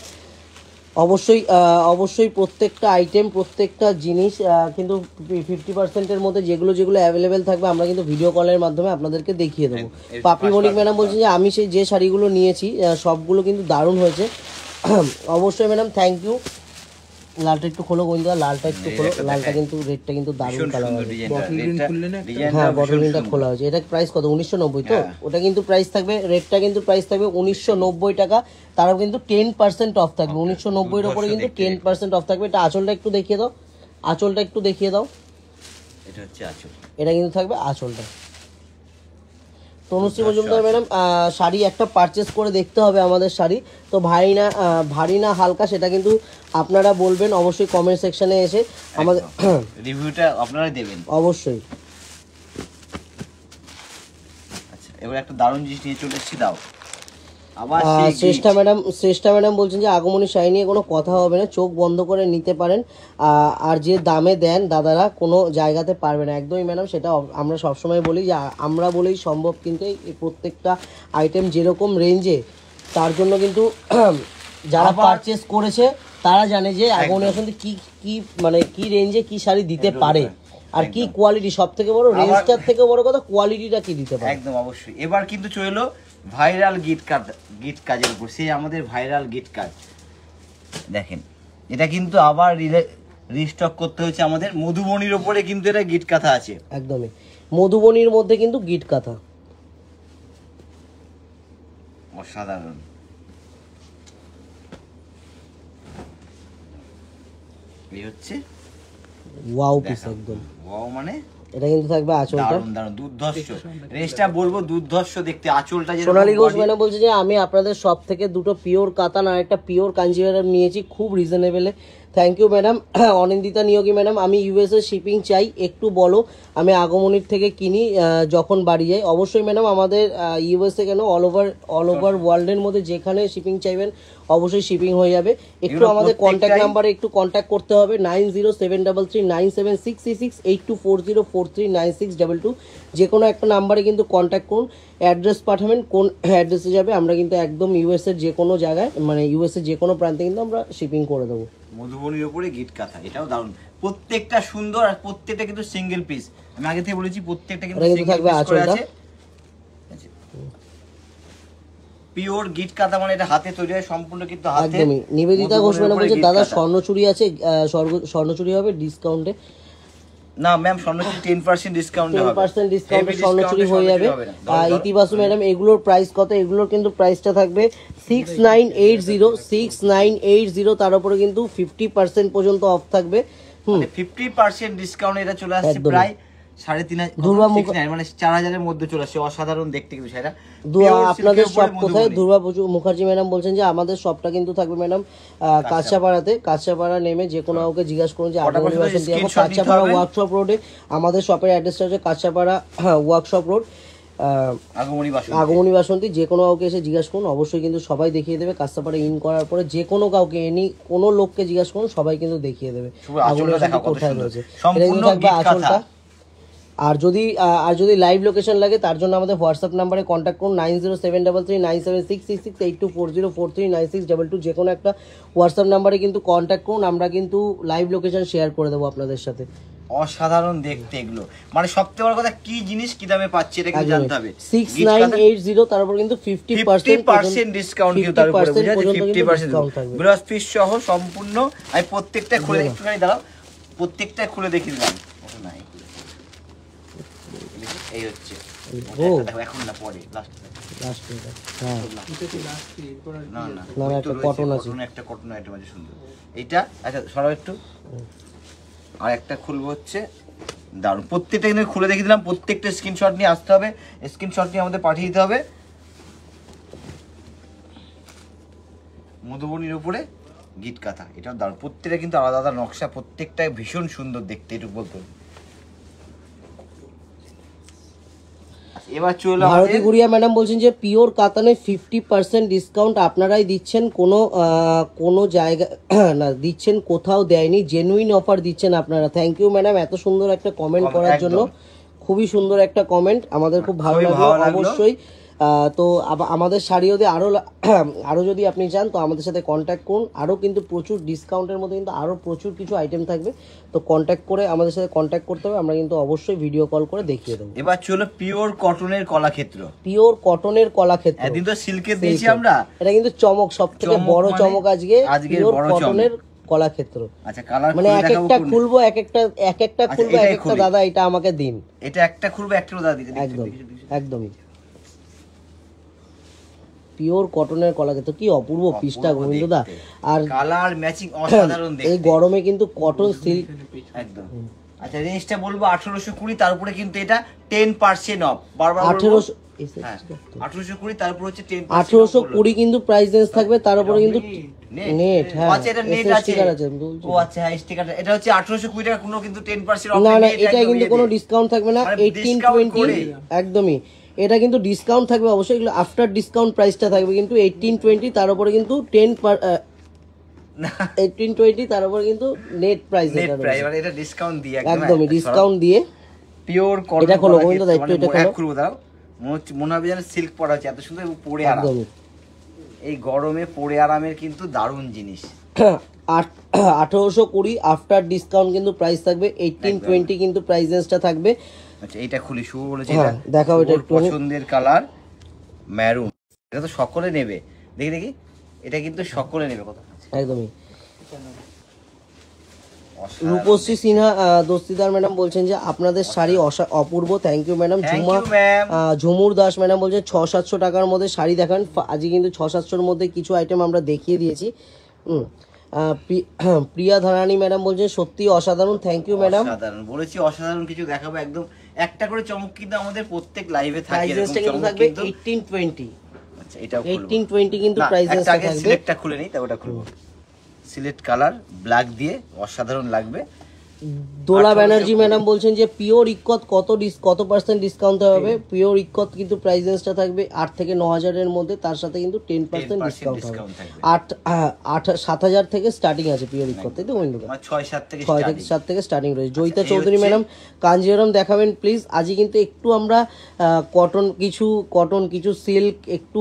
অবশ্যই প্রত্যেকটা আইটেম প্রত্যেকটা জিনিস কিন্তু 50%-এর মধ্যে যেগুলো অ্যাভেলেবেল থাকবে আমরা কিন্তু ভিডিও কলের মাধ্যমে আপনাদেরকে দেখিয়ে দেবো। পাপড়ি মনিক ম্যাডাম বলছেন যে আমি যে শাড়িগুলো নিয়েছি সবগুলো কিন্তু দারুণ হয়েছে। অবশ্যই ম্যাডাম, থ্যাংক ইউ। লালটা একটু খোলো গোবিন্দা, লালটা একটু খোলো, লালটা কিন্তু রেডটা কিন্তু দারুণ কালার হবে। হ্যাঁ, বটল গ্রিনটা খোলা হয়েছে। এটা প্রাইস কত? 1990 তো? ওটা কিন্তু প্রাইস থাকবে, রেডটা কিন্তু প্রাইস থাকবে 1990 টাকা, তারও কিন্তু 10% অফ থাকবে। 1990-এর উপরে কিন্তু 10% অফ থাকবে। এটা আঁচলটা একটু দেখিয়ে দাও, এটা হচ্ছে আঁচল, এটা কিন্তু থাকবে আঁচলটা। তনুশ্রী মজুমদার ম্যাডাম, শাড়ি একটা পারচেস করে দেখতে হবে আমাদের শাড়ি, তো ভারী না হালকা সেটা কিন্তু আপনারা বলবেন অবশ্যই কমেন্ট সেকশনে এসে, আমাদের রিভিউটা আপনারা দেবেন অবশ্যই। আচ্ছা, এবার একটা দারুণ জিনিস নিয়ে চলে এসেছি, দাও। শ্রেষ্ঠা ম্যাডাম বলছেন যে আগমনী শাড়ি নিয়ে কোনো কথা হবে না, চোখ বন্ধ করে নিতে পারেন, আর যে দামে দেন দাদারা কোনো জায়গাতে পারবে না। একদমই ম্যাডাম, সেটা আমরা সবসময় বলি যে আমরা বলেই সম্ভব, কিন্তু এই প্রত্যেকটা আইটেম যেরকম রেঞ্জে, তার জন্য কিন্তু যারা পারচেস করেছে তারা জানে যে আগমনী আসলে কি রেঞ্জে কি শাড়ি দিতে পারে, আর কি কোয়ালিটি। সব থেকে বড় রেঞ্জটার থেকে বড় কথা কোয়ালিটিটা কি দিতে পারে। একদম অবশ্যই। এবার কিন্তু চলো ভাইরাল গিট কাজের উপর, সেই আমাদের ভাইরাল গিট কাজ দেখেন। এটা কিন্তু আবার রিস্টক করতে হচ্ছে আমাদের। মধুবনির ওপরে কিন্তু এটা গিট কাঁথা আছে, একদমই মধুবনির মধ্যে কিন্তু গিট কাঁথা, অসাধারণ। এই হচ্ছে ওয়াও পিস একদম। ওয়াও মানে এটা কিন্তু থাকবে আঁচলটা, দারুণ দারুণ দুর্ধর্ষ। রেঞ্জটা বলবো দুর্ধর্ষ দেখতে, আঁচলটা যেরকম সোনালী ঘোষ body- ম্যাডাম বলছে যে আমি আপনাদের সব থেকে দুটো পিওর কাতান আর একটা পিওর কাঞ্জিভারাম নিয়েছি খুব রিজনেবলে। Thank you madam. Anindita Niyogi madam, আমি ইউএসএ শিপিং চাই, একটু বলো। আমি আগমনির থেকে কিনি যখন বাড়ি যাই। অবশ্যই ম্যাডাম, আমাদের ইউএসএ কেন অল ওভার ওয়ার্ল্ডের মধ্যে যেখানে শিপিং চাইবেন অবশ্যই শিপিং হয়ে যাবে। একটু এগুলো আমাদের কন্ট্যাক্ট প্রত্যেকটাই- নাম্বারে একটু কন্ট্যাক্ট করতে হবে 9073397666 8240439622। যে কোনো একটা নাম্বারে কিন্তু কন্ট্যাক্ট করুন, অ্যাড্রেস পাঠাবেন, কোন অ্যাড্রেসে যাবে আমরা কিন্তু একদম ইউএসএর যে কোনো জায়গায়, মানে ইউএসএর যে কোনো প্রান্তে কিন্তু আমরা শিপিং করে দেবো। মধুবনির ওপরে গিট কাঁথা, এটাও দারুণ। প্রত্যেকটা সুন্দর আর প্রত্যেকটা কিন্তু সিঙ্গেল পিস। আমি আগে থেকে বলেছি প্রত্যেকটা কিন্তু এটা কিন্তু সিঙ্গেল থাকবে পিস করে আঁচলটা। আছে। পিওর গিট কাঁথা মানে এটা হাতে তৈরি হয় সম্পূর্ণ, কিন্তু হাতে। একদমই। নিবেদিতা ঘোষ ম্যাডাম বলছে দাদা স্বর্ণচুরি আছে, স্বর্ণচুরি হবে ডিসকাউন্টে। না ম্যাম, স্বর্ণচুরি 10% ডিসকাউন্টে হবে, 10% ডিসকাউন্টে Heavy স্বর্ণচুরি discount-এ হয়ে যাবে। হবে না। ধরো, ইতিবাসু ম্যাডাম, এগুলোর প্রাইস কত? এগুলোর কিন্তু প্রাইসটা থাকবে 6980, তার উপরে কিন্তু 50% পর্যন্ত অফ থাকবে। মানে 50% ডিসকাউন্ট এটা চলে আসছে একদমই। প্রায় 3500 মানে 4000 এর মধ্যে চলে আসছে। অসাধারণ দেখতে কিন্তু সেটা। আপনাদের সব কোথায়? দুর্গা মুখার্জি ম্যাডাম বলছেন যে আমাদের সবটা কিন্তু থাকবে ম্যাডাম কাঁচাপাড়াতে। কাঁচাপাড়া নেমে যে কোনো কাউকে জিজ্ঞাসা করুন যে আগমনী বাসন্তী যাবো। কাঁচাপাড়া ওয়ার্কশপ রোডে আমাদের শপের অ্যাড্রেসটা হচ্ছে কাঁচাপাড়া ওয়ার্কশপ রোড, আগমনী বাসন্তী। যে কোনো কাউকে এসে জিজ্ঞাসা করুন, অবশ্যই কিন্তু সবাই দেখিয়ে দেবে। কাঁচাপাড়া ইন করার পরে যে কোনো কাউকে কোনো লোককে জিজ্ঞাসা করুন, সবাই কিন্তু দেখিয়ে দেবে আগমনী বাসন্তী কোথায় রয়েছে। এটা কিন্তু থাকবে আঁচলটা। আর যদি লাইভ লোকেশন লাগে তার জন্য আমাদের হোয়াটসঅ্যাপ নাম্বারে কন্ট্যাক্ট করুন 9073397666 8240439622। যে কোনো একটা হোয়াটসঅ্যাপ নাম্বারে কিন্তু কন্ট্যাক্ট করুন, আমরা কিন্তু লাইভ লোকেশন শেয়ার করে দেবো আপনাদের সাথে। অসাধারণ দেখতে এগুলো, মানে সবথেকে বড় কথা কি জিনিস কি দামে পাচ্ছি এটা কিন্তু জানতে হবে। 6980, তারপর কিন্তু 50% ডিসকাউন্ট কিন্তু তার উপরে বুঝা যায় 50% গ্রস পিস সহ সম্পূর্ণ। আমি প্রত্যেকটা খুলে একটুখানি দাঁড়াও, প্রত্যেকটা খুলে দেখি দিলাম। ওটা নাই, এই হচ্ছে দেখো, এখন না পরে লাস্ট হ্যাঁ না না না, একটা কটন আছে, একটা কটন আইটেম আছে সুন্দর। এইটা আচ্ছা সরাও একটু। আর একটা খুলবো হচ্ছে দারুণ, প্রত্যেকটা কিন্তু খুলে দেখিয়ে দিলাম। প্রত্যেকটা স্ক্রিনশট নিয়ে আসতে হবে, স্ক্রিনশট নিয়ে আমাদের পাঠিয়ে দিতে হবে। মধুবনির উপরে গিট কাঁথা, এটাও দারুণ। প্রত্যেকটা কিন্তু আলাদা আলাদা নকশা, প্রত্যেকটা ভীষণ সুন্দর দেখতে। এটুকু বলতে হবে। এবার চলে ভারতী গুড়িয়া ম্যাডাম বলছেন যে পিওর কাতানে 50% ডিসকাউন্ট আপনারাই দিচ্ছেন, কোনো জায়গা না দিচ্ছেন, কোথাও দেয়নি, জেনুইন অফার দিচ্ছেন আপনারা। থ্যাংক ইউ ম্যাডাম এত সুন্দর একটা কমেন্ট করার জন্য, খুবই সুন্দর একটা কমেন্ট, আমাদের খুব ভালো লাগলো অবশ্যই। তো আমাদের শাড়ি যদি আরো যদি আপনি চান তো আমাদের সাথে কন্ট্যাক্ট করুন। আরো কিন্তু প্রচুর ডিসকাউন্টের মধ্যে কিন্তু আরো প্রচুর কিছু আইটেম থাকবে, তো কন্ট্যাক্ট করে আমাদের সাথে কন্ট্যাক্ট করতে হবে, আমরা কিন্তু অবশ্যই ভিডিও কল করে দেখিয়ে দেবো। এবার চলো পিওর কটনের কলাক্ষেত্র। পিওর কটনের কলাক্ষেত্র, একদিন তো সিল্কের দিয়েছি আমরা, এটা কিন্তু চমক, সবথেকে বড় চমক আজকে পিওর বড় কটনের কলাক্ষেত্র। আচ্ছা কালার মানে এক একটা খুলবো, এক একটা খুলবো, এক একটা দাদা এটা আমাকে দিন। এটা একটা খুলবো, একটা দাদা দিতে। একদম একদমই পিওর কটনের কলাক্ষেত্র, কি অপূর্ব পিসটা গোবিন্দদা। আর কালার ম্যাচিং অসাধারণ দেখতে। এই গরমে কিন্তু কটন সিল্ক একদম। আচ্ছা রেঞ্জটা বলবো 1820, তারপরে কিন্তু এটা 10% অফ। বারবার 1820, তারপর হচ্ছে 10%। 1820 কিন্তু প্রাইস রেঞ্জ থাকবে, তার উপরে কিন্তু নেট। হ্যাঁ আচ্ছা এটা নেট আছে। ও আচ্ছা হ্যাঁ স্টিকার। এটা হচ্ছে 1820 টাকা, কোনো কিন্তু 10% অফ না না, এটা কিন্তু কোনো ডিসকাউন্ট থাকবে না। 1820 একদমই, এটা কিন্তু ডিসকাউন্ট থাকবে অবশ্যই। এগুলো আফটার ডিসকাউন্ট প্রাইসটা থাকবে কিন্তু 1820, তার উপরে কিন্তু 1820, তার উপরে কিন্তু নেট প্রাইস। এটা ডিসকাউন্ট দিয়ে একদমই ডিসকাউন্ট দিয়ে পিওর কটন। এটা খোলো গোবিন্দ, দায়িত্ব এটা খোলো। খুলবো দাও, মনে হবে যেন সিল্ক পরা আছে, এত সুন্দর পরে আরাম। এই গরমে পরে আরামের কিন্তু দারুণ জিনিস। 1820 আফটার ডিসকাউন্ট কিন্তু প্রাইস থাকবে 1820 কিন্তু প্রাইস রেঞ্জটা থাকবে। আচ্ছা এটা খুলি, শুভ বলেছে এটা দেখাও, এটা একটু পছন্দের কালার। ম্যারুন, এটা তো সকলে নেবে। দেখি দেখি, এটা কিন্তু সকলে নেবে। কত? একদমই। অসাধারণ। রূপশ্রী সিনহা দস্তিদার ম্যাডাম বলছেন যে আপনাদের শাড়ি অপূর্ব, thank you madam. Thank you, ma'am. Jhumur Das madam বলছে 600-700 টাকার মধ্যে শাড়ি দেখান। আজকে কিন্তু 600-700-র মধ্যে কিছু আইটেম আমরা দেখিয়ে দিয়েছি। প্রিয়া ধারানি ম্যাডাম বলছেন সত্যি অসাধারণ, থ্যাংক ইউ ম্যাডাম। অসাধারণ বলেছি, অসাধারণ কিছু দেখাবো একদম। একটা করে চমক কিন্তু আমাদের প্রত্যেক লাইভে থাকে। প্রাইস রেঞ্জটা কিন্তু থাকবে 1820। আচ্ছা, এটাও 1820 কিন্তু প্রাইস রেঞ্জটা থাকবে। সিলেক্টটা খুলে নেই, তাই ওটা খুলবো। সিলেক্ট কালার ব্ল্যাক দিয়ে অসাধারণ লাগবে। দোলা ব্যানার্জি ম্যাডাম বলছেন যে পিওর ইক্কত কত পার্সেন্ট ডিসকাউন্ট হবে? পিওর ইক্কত কিন্তু প্রাইস রেঞ্জটা থাকবে 8 থেকে 9,000 এর মধ্যে, তার সাথে কিন্তু 10% ডিসকাউন্ট হবে। 7,000 থেকে স্টার্টিং আছে পিওর ইক্কত, তাই তো বন্ধু? 6-7 থেকে স্টার্টিং রয়েছে। জয়িতা চৌধুরী ম্যাডাম কাঞ্জিওরাম দেখাবেন প্লিজ। আজকে কিন্তু একটু আমরা কটন কিছু সিল্ক একটু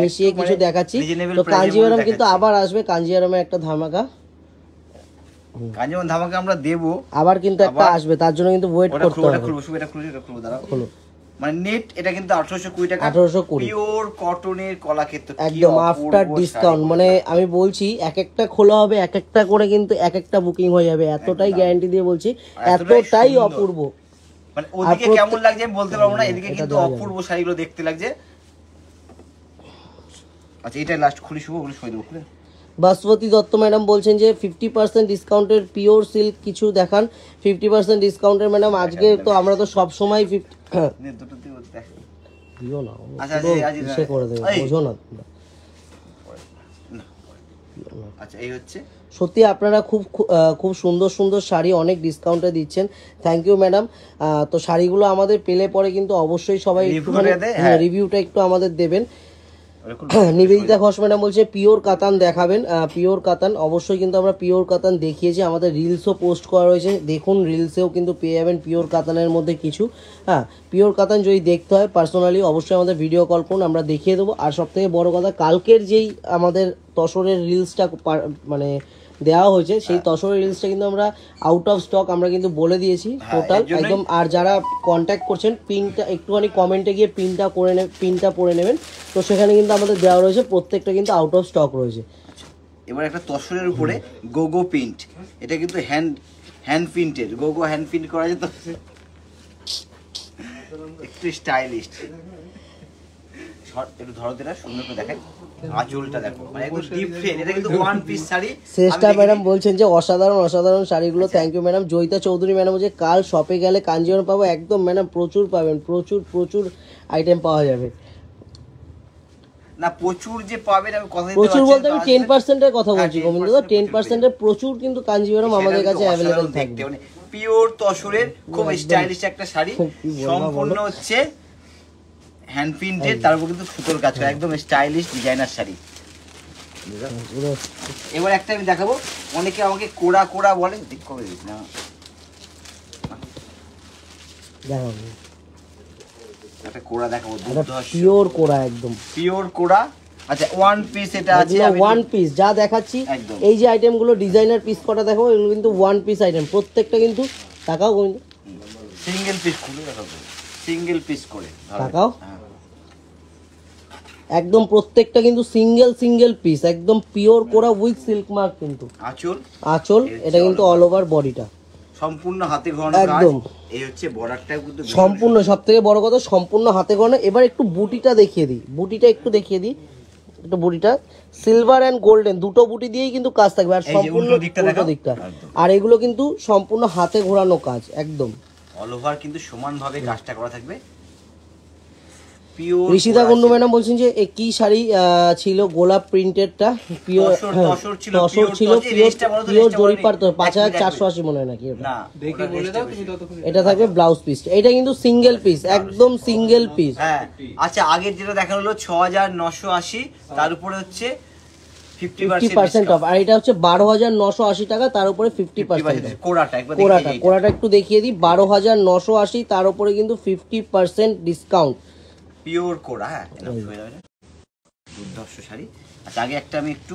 মিশিয়ে কিছু দেখাচ্ছি। তো কাঞ্জিওরাম কিন্তু আবার আসবে, কাঞ্জিওরামের একটা ধামাকা, কাঞ্জিওরাম ধামাকা আমরা দেবো আবার কিন্তু একটা আসবে, তার জন্য কিন্তু ওয়েট করতে হবে। মানে নেট এটা কিন্তু 1820 টাকা, 1820 পিওর কটনের কলাক্ষেত্র একদম আফটার ডিসকাউন্ট। মানে আমি বলছি এক একটা খোলা হবে, এক একটা করে কিন্তু এক একটা বুকিং হয়ে যাবে, এতটাই গ্যারান্টি দিয়ে বলছি, এতটাই অপূর্ব। মানে ওদিকে কেমন লাগছে আমি বলতে পারবো না, এদিকে কিন্তু অপূর্ব শাড়িগুলো দেখতে লাগছে। আচ্ছা, এটা লাস্ট খুলি শুভ, ওগুলো সই দেবো খুলে। বাসবতী দত্ত ম্যাডাম বলছেন যে 50% ডিসকাউন্টের পিওর সিল্ক কিছু দেখান। 50% ডিসকাউন্টের ম্যাডাম আজকে তো আমরা তো সব সময় 50 দুটো দিও না, আচ্ছা সে করে দেবে, বোঝো না। আচ্ছা, এই হচ্ছে সত্যি আপনারা খুব সুন্দর সুন্দর শাড়ি অনেক ডিসকাউন্টে দিচ্ছেন, থ্যাংক ইউ ম্যাডাম। তো শাড়িগুলো আমাদের পেলে পরে কিন্তু অবশ্যই সবাই একটুখানি রিভিউটা একটু আমাদের দেবেন। নিবেদিতা ঘোষ ম্যাডাম বলছে পিওর কাতান দেখাবেন। পিওর কাতান অবশ্যই কিন্তু আমরা পিওর কাতান দেখিয়েছি, আমাদের রিলসও পোস্ট করা রয়েছে, দেখুন রিলসেও কিন্তু পেয়ে যাবেন পিওর কাতানের মধ্যে কিছু। পিওর কাতান যদি দেখতে হয় পার্সোনালি অবশ্যই আমাদের ভিডিও কল করুন, আমরা দেখিয়ে দেবো। আর সব থেকে বড় কথা, কালকের যেই আমাদের তসরের রিলসটা মানে দেওয়া হয়েছে, সেই তসরের রিলসটা কিন্তু আমরা আউট অফ স্টক আমরা কিন্তু বলে দিয়েছি টোটাল একদম। আর যারা কন্ট্যাক্ট করছেন পিনটা একটুখানি কমেন্টে গিয়ে পিনটা পড়ে নেবেন, তো সেখানে কিন্তু আমাদের দেওয়া রয়েছে, প্রত্যেকটা কিন্তু আউট অফ স্টক রয়েছে। এবার একটা তসরের উপরে গোগো প্রিন্ট, এটা কিন্তু হ্যান্ড প্রিন্টের, গোগো হ্যান্ড প্রিন্ট করা যায়, তো একটু স্টাইলিশ। একটু ধরো, এটা সুন্দর করে দেখাই, আঁচলটা দেখো, মানে একদম ডিফারেন্ট। এটা কিন্তু one piece sari. Shreshtha madam বলছেন যে অসাধারণ শাড়িগুলো, thank you madam. Joyita Chowdhury madam বলছে কাল শপে গেলে কাঞ্জিওরাম পাবো, একদম ম্যাডাম প্রচুর পাবেন, প্রচুর আইটেম পাওয়া যাবে। না প্রচুর যে পাবেন আমি কথা দিতে প্রচুর পারছি বলতে আমি না, 10% এর কথা বলছি গোবিন্দ দা, 10% এর প্রচুর কিন্তু কাঞ্জিওরাম আমাদের কাছে অ্যাভেলেবল থাকবে। মানে পিওর তসরের খুব স্টাইলিশ একটা শাড়ি, সম্পূর্ণ হচ্ছে হ্যান্ড প্রিন্টেড, তার উপর কিন্তু সুতোর কাজ করা, একদম স্টাইলিশ ডিজাইনার শাড়ি। এবার একটা আমি দেখাবো, অনেকে আমাকে কোড়া বলে, দিক করে দিস না, দেখাবো একটা কোড়া দেখাবো, পিওর কোড়া, একদম পিওর কোড়া। আচ্ছা, ওয়ান পিস এটা আছে, ওয়ান পিস যা দেখাচ্ছি, এই যে আইটেমগুলো ডিজাইনার পিস কটা দেখাবো, এগুলো কিন্তু ওয়ান পিস আইটেম, প্রত্যেকটা কিন্তু টাকাও গোবিন্দ সিঙ্গেল পিস খুলে দেখাবো, সিঙ্গেল পিস করে টাকাও একদম প্রত্যেকটা কিন্তু সিঙ্গেল পিস, একদম পিওর কোরা উইথ সিল্ক মার্ক, কিন্তু আঁচল এটা কিন্তু অল ওভার বডিটা সম্পূর্ণ হাতে ঘোরানো একদম। এই হচ্ছে বর্ডারটা কিন্তু সম্পূর্ণ, সবথেকে বড় কথা সম্পূর্ণ হাতে ঘোরানো। এবার একটু বুটিটা দেখিয়ে দিই, একটু বুটিটা সিলভার এন্ড গোল্ডেন দুটো বুটি দিয়েই কিন্তু কাজ থাকবে, আর সম্পূর্ণ উল্টো দিকটা, আর এগুলো কিন্তু সম্পূর্ণ হাতে ঘোরানো কাজ, একদম অল ওভার কিন্তু সমানভাবে কাজটা করা থাকবে। ঋষিতা কুন্ডু ম্যাডাম বলছেন যে কি শাড়ি ছিল গোলাপ প্রিন্টেডটা, পিওর তসর ছিল, পিওর জরিপার, তো 5480 মনে হয় নাকি ওটা, এটা থাকবে ব্লাউজ পিস, এটা কিন্তু সিঙ্গেল পিস, একদম সিঙ্গেল পিস। হ্যাঁ, আচ্ছা, আগের যেটা দেখানো হলো 6980, তার উপরে হচ্ছে 50% অফ, আর এটা হচ্ছে 12980 টাকা, তার উপরে 50% কোড়াটা একটু দেখিয়ে দিই, 12980, তার উপরে কিন্তু 50% ডিসকাউন্ট, পিওর কোড়া। হ্যাঁ, দুর্ধর্ষ শাড়ি। আচ্ছা, আগে একটা আমি একটু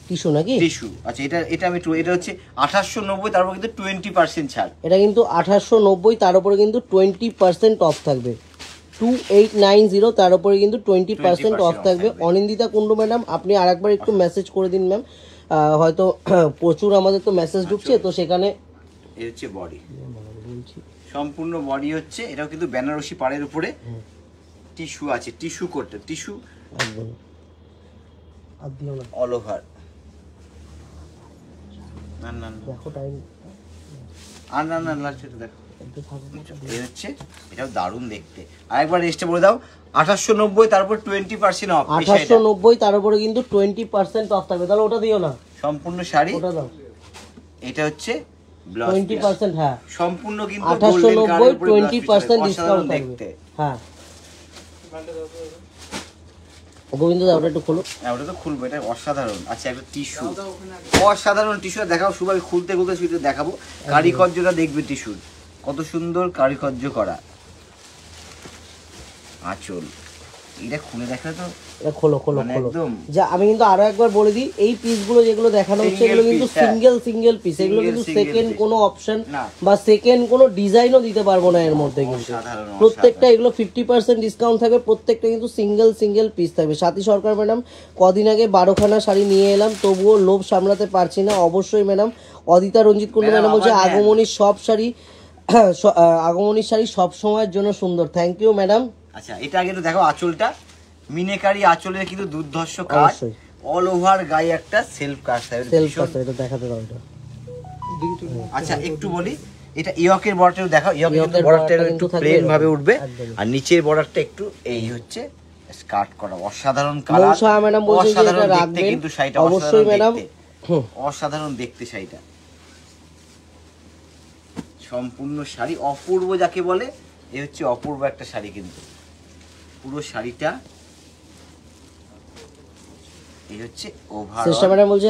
টিস্যু নাকি টিস্যু, আচ্ছা এটা আমি এটা হচ্ছে 2890, তার উপর কিন্তু 20% ছাড়, এটা কিন্তু 2890, তার উপরে কিন্তু 20% অফ থাকবে। 2890, তার উপরে কিন্তু 20% অফ থাকবে। অনিন্দিতা কুন্ডু ম্যাডাম, আপনি আরেকবার একটু মেসেজ করে দিন ম্যাম, হয়তো প্রচুর আমাদের তো মেসেজ ঢুকছে, তো সেখানে এই হচ্ছে বডি, সম্পূর্ণ বডি হচ্ছে। এটাও কিন্তু বেনারসি পাড়ের উপরে টিস্যু আছে, টিস্যু করতে, টিস্যু একদম আর দিও না, অল ওভার। না না না, দেখো টাইম আর না না লাগছে তো, দেখো একটু থাকো। এই হচ্ছে, এটাও দারুণ দেখতে। আরেকবার রেস্টে বলে দাও, 2890, তারপর 20% অফ। 2890, তার উপরে কিন্তু 20% অফ থাকবে। তাহলে ওটা দিও না, সম্পূর্ণ শাড়ি, ওটা দাও। এটা হচ্ছে ব্লাউজ 20%, হ্যাঁ সম্পূর্ণ কিন্তু 2890, 20% ডিসকাউন্ট থাকবে। হ্যাঁ গোবিন্দ দা, ওটা একটু খোলো। হ্যাঁ ওটা তো খুলবো, এটা অসাধারণ। আচ্ছা একটা টিস্যু, অসাধারণ টিস্যু দেখাও সুভাবে, খুলতে খুলতে সেটা দেখাবো। কারিকার্যটা দেখবে টিস্যুর, কত সুন্দর কারিকার্য করা। আঁচল, এটা খুলে দেখলে তো এটা খোলো খোলো মানে খোলো। একদম। যা আমি কিন্তু আরো একবার বলে দিই, এই পিসগুলো যেগুলো দেখানো হচ্ছে Single এগুলো কিন্তু piece, হ্যাঁ। সিঙ্গেল পিস, এগুলো কিন্তু Single সেকেন্ড piece। কোনো অপশন না। বা সেকেন্ড কোনো ডিজাইনও দিতে পারবো না এর মধ্যে। কিন্তু অসাধারণ, প্রত্যেকটা এগুলো 50% ডিসকাউন্ট থাকবে, প্রত্যেকটা কিন্তু সিঙ্গেল পিস থাকবে। সাথী সরকার ম্যাডাম, কদিন আগে 12খানা শাড়ি নিয়ে এলাম, তবুও লোভ সামলাতে পারছি না। অবশ্যই ম্যাডাম। অদিতা রঞ্জিত কুন্ডু ম্যাডাম বলছে আগমনীর সব শাড়ি, আগমনীর শাড়ি সব সময়ের জন্য সুন্দর। Thank you madam. আচ্ছা এটা আগে তো দেখো, আঁচলটা মিনেকারি আঁচলের কিন্তু দুর্ধর্ষ কাজ, অবশ্যই। অল ওভার গায়ে একটা সেলফ কাজ থাকবে, সেলফ ভীষণ। এটা দেখাতে দাও এটা। আচ্ছা একটু বলি, এটা ইয়কের বর্ডারটা দেখো, ইয়কের কিন্তু ইয়কের বর্ডারটা borderটা একটু কিন্তু থাকবে প্লেন ভাবে এরকম। উঠবে, একদম। আর নিচের বর্ডারটা একটু এই হচ্ছে স্কার্ট করা, অসাধারণ কালার। মৌসা ম্যাডাম বলছে যে অসাধারণ এটা দেখতে রাখবেন, কিন্তু শাড়িটা, অবশ্যই অসাধারণ ম্যাডাম। দেখতে, অসাধারণ দেখতে শাড়িটা। সম্পূর্ণ শাড়ি অপূর্ব যাকে বলে, এই হচ্ছে অপূর্ব একটা শাড়ি। কিন্তু পুরো শাড়িটা এই হচ্ছে ওভার। চেষ্টা ম্যাডাম বলছে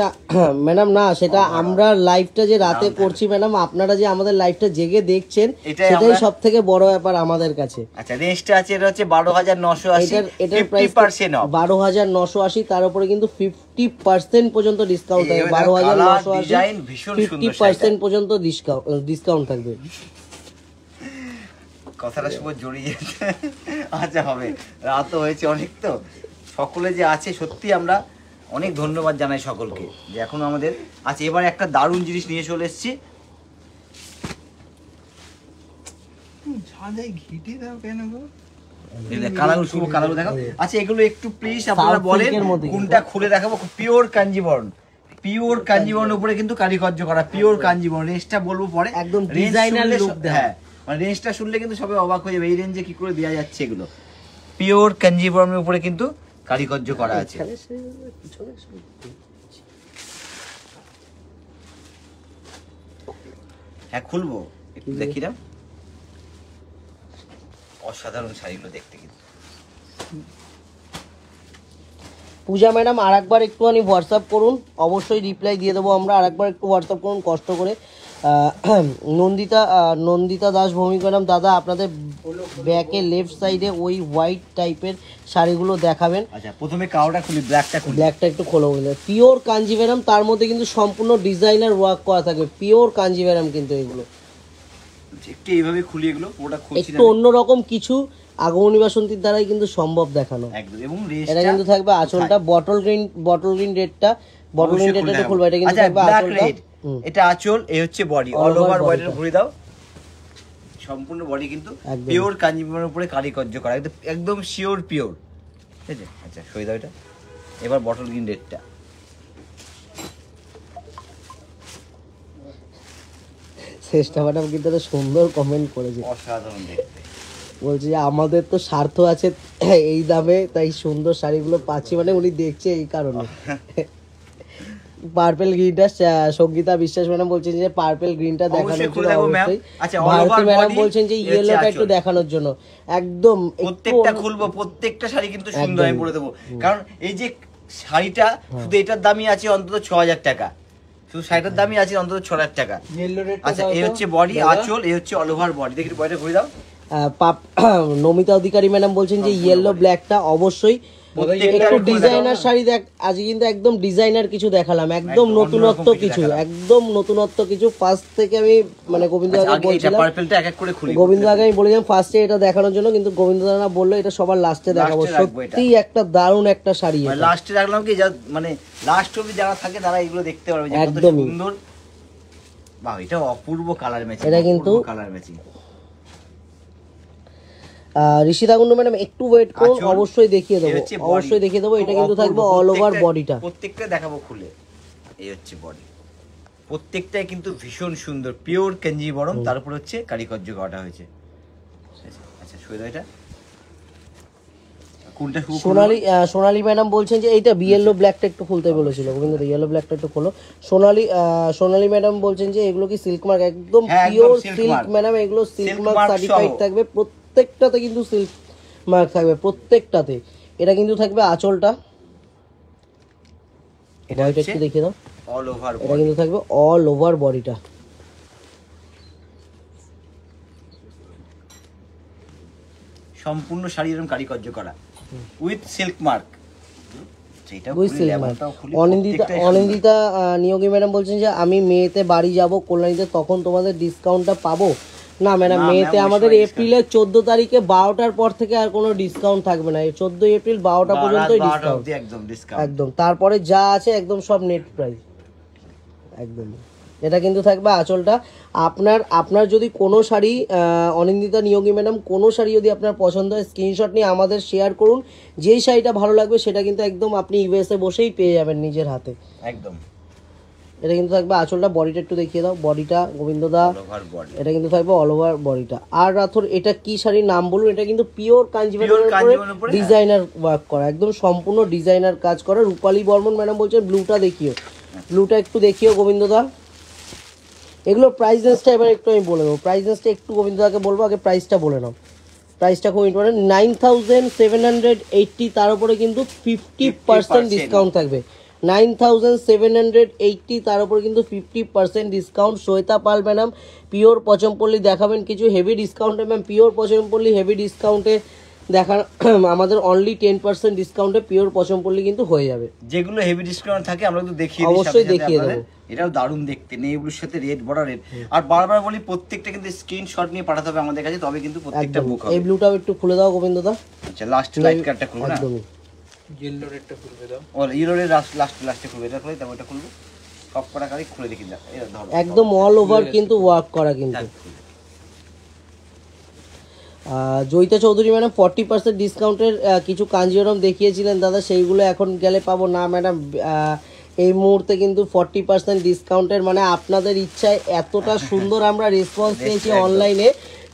ম্যাডাম না, সেটা আমরা লাইভটা যে রাতে করছি ম্যাডাম, আপনারা যে আমাদের লাইভটা জেগে দেখছেন এটাই সেটাই আমরা- সব থেকে বড় ব্যাপার আমাদের কাছে। আচ্ছা রেঞ্জটা আছে, এটা হচ্ছে 12,980, এটার প্রাইস 50% অফ। 12,980, তার উপরে কিন্তু 50% পর্যন্ত ডিসকাউন্ট থাকবে। এই দেখো, 12,980, colour, design ভীষণ সুন্দর 50% পর্যন্ত ডিসকাউন্ট থাকবে। কথাটা শুভ জড়িয়ে যাচ্ছে। আচ্ছা হবে, রাত তো হয়েছে অনেক, তো সকলে যে আছে সত্যি আমরা অনেক ধন্যবাদ জানাই সকলকে যে এখনো আমাদের আছে। এবার একটা দারুণ জিনিস নিয়ে চলে এসেছি, কালারগুলো শুভ, কালারগুলো দেখো। আচ্ছা এগুলো একটু প্লিজ আপনারা South বলেন, silk এর মধ্যে কোনটা খুলে দেখাবো। পিওর কাঞ্জিবরণ, পিওর কাঞ্জিবরণের উপরে কিন্তু কারিকার্য করা, পিওর কাঞ্জিবরণ। রেঞ্জটা বলবো পরে, একদম Range ডিজাইনার শুনলে লুক দেয়। হ্যাঁ, মানে রেঞ্জটা শুনলে কিন্তু সবাই অবাক হয়ে যাবে, এই রেঞ্জে কি করে দেওয়া যাচ্ছে এগুলো। পিওর কাঞ্জিবরমের উপরে কিন্তু কারিকার্য করা আছে। হ্যাঁ খুলবো, একটু দেখি না, অসাধারণ শাড়িগুলো দেখতে কিন্তু। পূজা ম্যাডাম আরেকবার একটুখানি হোয়াটসঅ্যাপ করুন, অবশ্যই রিপ্লাই দিয়ে দেবো আমরা। আরেকবার একটু হোয়াটসঅ্যাপ করুন কষ্ট করে। নন্দিতা দাস ভৌমিক ম্যাডাম, দাদা আপনাদের ব্যাকে লেফট সাইডে ওই হোয়াইট টাইপের শাড়িগুলো দেখাবেন। আচ্ছা প্রথমে কালোটা খুলি, ব্ল্যাকটা খুলি। ব্ল্যাকটা একটু খোলো বলে। পিওর কাঞ্জিভেরাম, তার মধ্যে কিন্তু সম্পূর্ণ ডিজাইনার ওয়ার্ক করা থাকবে, পিওর কাঞ্জিভেরাম কিন্তু এগুলো। একটু এইভাবে খুলি, এগুলো পুরোটা খুলছি একটু অন্যরকম কিছু আগমনী বাসন্তীর দ্বারাই কিন্তু সম্ভব দেখানো। একদম। এবং এটা কিন্তু থাকবে আঁচলটা বটল গ্রিন রেডটা, বটল গ্রিন রেডটা খুলবো। এটা কিন্তু থাকবে আঁচলটা, এটা আঁচল, এই হচ্ছে বডি, অল ওভার বডিটা ঘুরে দাও। সম্পূর্ণ বডি কিন্তু একদম। পিওর কাঞ্জিবরমের উপরে কারিকার্য করা, একদম একদম শিওর পিওর, ঠিক আছে। আচ্ছা সই দাও এটা। এবার বটল গ্রিন রেডটা, চেষ্টা ম্যাডাম কিন্তু একটা সুন্দর কমেন্ট করেছে, অসাধারণ দেখতে। বলছে যে আমাদের তো স্বার্থ আছে এই দামে, তাই সুন্দর শাড়িগুলো পাচ্ছি, মানে উনি দেখছে এই কারণে। পার্পল গ্রিনটা সঙ্গীতা বিশ্বাস ম্যাডাম বলছেন যে পার্পল গ্রিনটা দেখানোর অবশ্যই খুলে জন্য, দেবো ম্যাম। অবশ্যই। আচ্ছা অল ভারতী ওভার ম্যাডাম বডি বলছেন যে ইয়েলোটা একটু দেখানোর জন্য। একদম প্রত্যেকটা খুলবো, প্রত্যেকটা শাড়ি কিন্তু সুন্দর আমি বলে দেবো। কারণ এই যে শাড়িটা শুধু এটার দামই আছে অন্তত 6,000 টাকা, শুধু শাড়িটার দামই আছে অন্তত 6,000 টাকা। আচ্ছা এই হচ্ছে বডি, আঁচল, এই হচ্ছে অল ওভার বডি। দেখি বডিটা ঘুরে দাও। নমিতা অধিকারী ম্যাডাম বলছেন যে ইয়েলো ব্ল্যাকটা অবশ্যই একটু ডিজাইনার শাড়ি দেখ, আজকে কিন্তু একদম ডিজাইনার কিছু দেখালাম, একদম নতুনত্ব কিছু, একদম নতুনত্ব কিছু। ফার্স্ট থেকে আমি মানে গোবিন্দ আগে বলছিলাম, পার্পলটা এক এক করে খুলি। গোবিন্দ আগে আমি বলেছিলাম ফার্স্টে এটা দেখানোর জন্য, কিন্তু গোবিন্দ দাদা বললো এটা সবার লাস্টে দেখাবো। সত্যি একটা দারুণ একটা শাড়ি, লাস্টে রাখলাম কি মানে লাস্ট অবধি যারা থাকে তারা এগুলো দেখতে পারবে যে কত একদমই সুন্দর। বাহ, এটা অপূর্ব কালার ম্যাচিং, এটা কিন্তু colour matching. Rishita Kundu madam একটু ওয়েট করুন, অবশ্যই দেখিয়ে দেবো, অবশ্যই দেখিয়ে দেবো। এটা কিন্তু থাকবে অল ওভার বডিটা, প্রত্যেকটা দেখাবো খুলে। এই হচ্ছে বডি, প্রত্যেকটাই কিন্তু ভীষণ সুন্দর, পিওর কাঞ্জিবরম, তার উপর হচ্ছে কারিকার্য করা হয়েছে। আচ্ছা সৈদা, এটা কোনটা? সোনালী ম্যাডাম বলছেন যে এইটা ইয়েলো ব্ল্যাকটা একটু খুলতে বলেছিল গোবিন্দ, ইয়েলো ব্ল্যাকটা একটু খোলো। সোনালী ম্যাডাম বলছেন যে এগুলো কি সিল্ক মার্ক, একদম পিওর সিল্ক ম্যাডাম, এগুলো সিল্ক মার্ক সার্টিফাইড থাকবে, প্রত্যেকটাতে কিন্তু সিল্ক মার্ক থাকবে প্রত্যেকটাতে। এটা কিন্তু থাকবে আঁচলটা, এটা একটু দেখিয়ে দাও, অল ওভার, এটা কিন্তু থাকবে অল ওভার বডিটা। সম্পূর্ণ শাড়ি এরকম কারিকার্য করা with silk mark. Anindita Niyogi madam বলছেন যে আমি মেয়েতে বাড়ি যাব কল্যাণীতে, তখন তোমাদের ডিসকাউন্টটা পাবো? না ম্যাডাম, মেয়েতে আমাদের এপ্রিলের 14 তারিখে 12টার পর থেকে আর কোনো ডিসকাউন্ট থাকবে না। 14 এপ্রিল 12টা পর্যন্তই ডিসকাউন্ট, একদম। তারপরে যা আছে একদম সব নেট প্রাইস, একদম। এটা কিন্তু থাকবে আঁচলটা। আপনার যদি কোনো শাড়ি, অনিন্দিতা নিয়োগী ম্যাডাম, কোনো শাড়ি যদি আপনার পছন্দ হয় স্ক্রিনশট নিয়ে আমাদের শেয়ার করুন। যেই শাড়িটা ভালো লাগবে সেটা কিন্তু একদম আপনি ইউএসএ বসেই পেয়ে যাবেন নিজের হাতে, একদম। এটা কিন্তু থাকবে আঁচলটা। বডিটা একটু দেখিয়ে দাও, বডিটা গোবিন্দদা, এটা কিন্তু থাকবে অল ওভার বডিটা। আর রাথোর এটা কি শাড়ির নাম বলুন? এটা কিন্তু পিওর কাঞ্জিভারমের উপরে ডিজাইনার ওয়ার্ক করা, একদম সম্পূর্ণ ডিজাইনার কাজ করা। রূপালী বর্মন ম্যাডাম বলছেন ব্লুটা দেখিও, ব্লুটা একটু দেখিও গোবিন্দদা। এগুলো প্রাইস রেঞ্জটা এবার একটু আমি বলে দেবো, প্রাইস রেঞ্জটা একটু গোবিন্দদাকে বলবো, আগে প্রাইসটা বলে নাও। প্রাইসটা খুব ইম্পর্টেন্ট, 9780, তার উপরে কিন্তু 50% ডিসকাউন্ট থাকবে। 9780, তার উপরে কিন্তু 50% ডিসকাউন্ট। শ্বেতা পাল ম্যাডাম পিওর পচমপল্লি দেখাবেন কিছু হেভি ডিসকাউন্টে? ম্যাম পিওর পচমপল্লি হেভি ডিসকাউন্টে দেখা আমাদের অনলি 10% ডিসকাউন্টে পিওর পচমপল্লি কিন্তু হয়ে যাবে। যেগুলো হেভি ডিসকাউন্ট থাকে আমরা কিন্তু দেখিয়ে অবশ্যই দেখিয়ে দেবো। এটাও দারুণ দেখতে, নেইগুলোর সাথে রেড বর্ডার রেড। আর বারবার বলি প্রত্যেকটা কিন্তু স্ক্রিনশট নিয়ে পাঠাতে হবে আমাদের কাছে, তবে কিন্তু প্রত্যেকটা বুক হবে। এই ব্লুটাও একটু খুলে দাও গোবিন্দদা। আচ্ছা লাস্ট লাইট কার্ডটা খুলবো না, একদমই ইয়েলো রেডটা খুলে দাও। ও ইয়েলো রেড লাস্টে খুলবো, এটা খুলে তারপর এটা খুলবো, সব কটা কারি খুলে দেখি দাও। এটা ধরো একদম অল ওভার কিন্তু ওয়ার্ক করা কিন্তু। জয়িতা চৌধুরী ম্যাডাম 40% ডিসকাউন্টের কিছু কাঞ্জিওরম দেখিয়েছিলেন দাদা, সেইগুলো এখন গেলে পাবো না ম্যাডাম। এই মুহূর্তে কিন্তু 40% ডিসকাউন্টের, মানে আপনাদের ইচ্ছায় এতটা সুন্দর আমরা রেসপন্স পেয়েছি অনলাইনে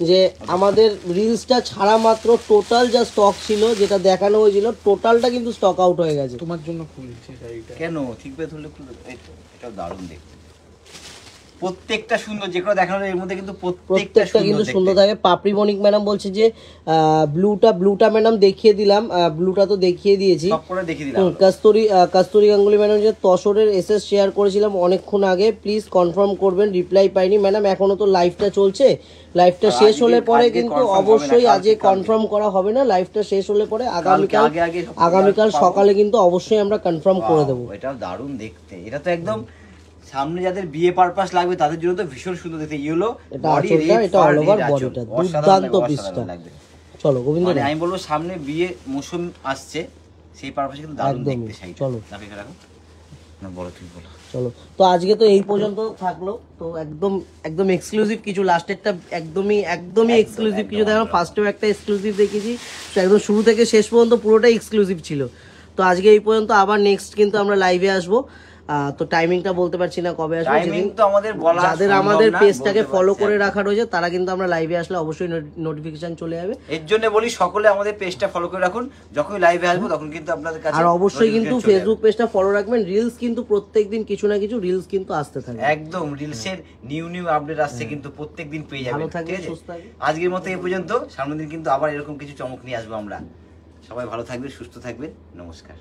যে আমাদের রিলসটা ছাড়া মাত্র টোটাল যা স্টক ছিল, যেটা দেখানো হয়েছিল টোটালটা কিন্তু স্টক আউট হয়ে গেছে। তোমার জন্য খুলছি শাড়িটা। কেন ঠিকভাবে ধরলে খুলে, এটাও দারুণ দেখতে, প্রত্যেকটা সুন্দর, যেগুলো দেখানো এর মধ্যে কিন্তু প্রত্যেকটা কিন্তু সুন্দর থাকে। পাপড়ি মনিক ম্যাডাম বলছে যে ব্লুটা ম্যাডাম দেখিয়ে দিলাম, ব্লুটা তো দেখিয়ে দিয়েছি, কস্তুরী গাঙ্গুলি ম্যাডাম যে তসরের এসএস শেয়ার করেছিলাম অনেকক্ষণ আগে, প্লিজ কনফার্ম করবেন, রিপ্লাই পাইনি ম্যাডাম। এখনো তো লাইভটা চলছে, লাইভটা শেষ হলে পরে কিন্তু অবশ্যই আজকে কনফার্ম করা হবে না, লাইভটা শেষ হলে পরে আগামীকাল সকালে কিন্তু অবশ্যই আমরা কনফার্ম করে দেবো। এটাও দারুণ দেখতে, এটা তো একদম সামনে যাদের বিয়ে পারপাস লাগবে তাদের জন্য তো ভীষণ সুন্দর দেখতে। ইয়েলো বডি রেড, এটা অল ওভার বডিটা দুর্দান্ত পিসটা। চলো গোবিন্দ, আমি বলবো সামনে বিয়ে মৌসুম আসছে, সেই পারপাসে কিন্তু দারুণ দেখতে শাড়ি। চলো নাকি রাখো না, বলো তুমি বলো। চলো তো আজকে তো এই পর্যন্ত থাকলো, তো একদম এক্সক্লুসিভ কিছু, লাস্টেরটা একদমই এক্সক্লুসিভ কিছু দেখালাম। ফার্স্টেও একটা এক্সক্লুসিভ দেখিয়েছি, একদম শুরু থেকে শেষ পর্যন্ত পুরোটাই এক্সক্লুসিভ ছিল। তো আজকে এই পর্যন্ত, আবার নেক্সট কিন্তু আমরা লাইভে আসবো। তো টাইমিংটা বলতে পারছি না কবে আসবে, যাদের আমাদের পেজটাকে ফলো করে রাখা রয়েছে তারা কিন্তু আমরা লাইভে আসলে অবশ্যই নোটিফিকেশন চলে যাবে। এর জন্য বলি সকলে আমাদের পেজটা ফলো করে রাখুন, যখন লাইভে আসবো তখন কিন্তু আপনাদের কাছে। আর অবশ্যই কিন্তু ফেসবুক পেজটা ফলো রাখবেন, রিলস কিন্তু প্রত্যেকদিন কিছু না কিছু রিলস কিন্তু আসতে থাকে, একদম রিলসের নিউ আপডেট আসছে কিন্তু প্রত্যেকদিন পেয়ে যাবেন। ভালো থাকবেন, সুস্থ থাকবেন। আজকের মতো এই পর্যন্ত, সামনের দিন কিন্তু আবার এরকম কিছু চমক নিয়ে আসবো আমরা। সবাই ভালো থাকবেন, সুস্থ থাকবেন, নমস্কার।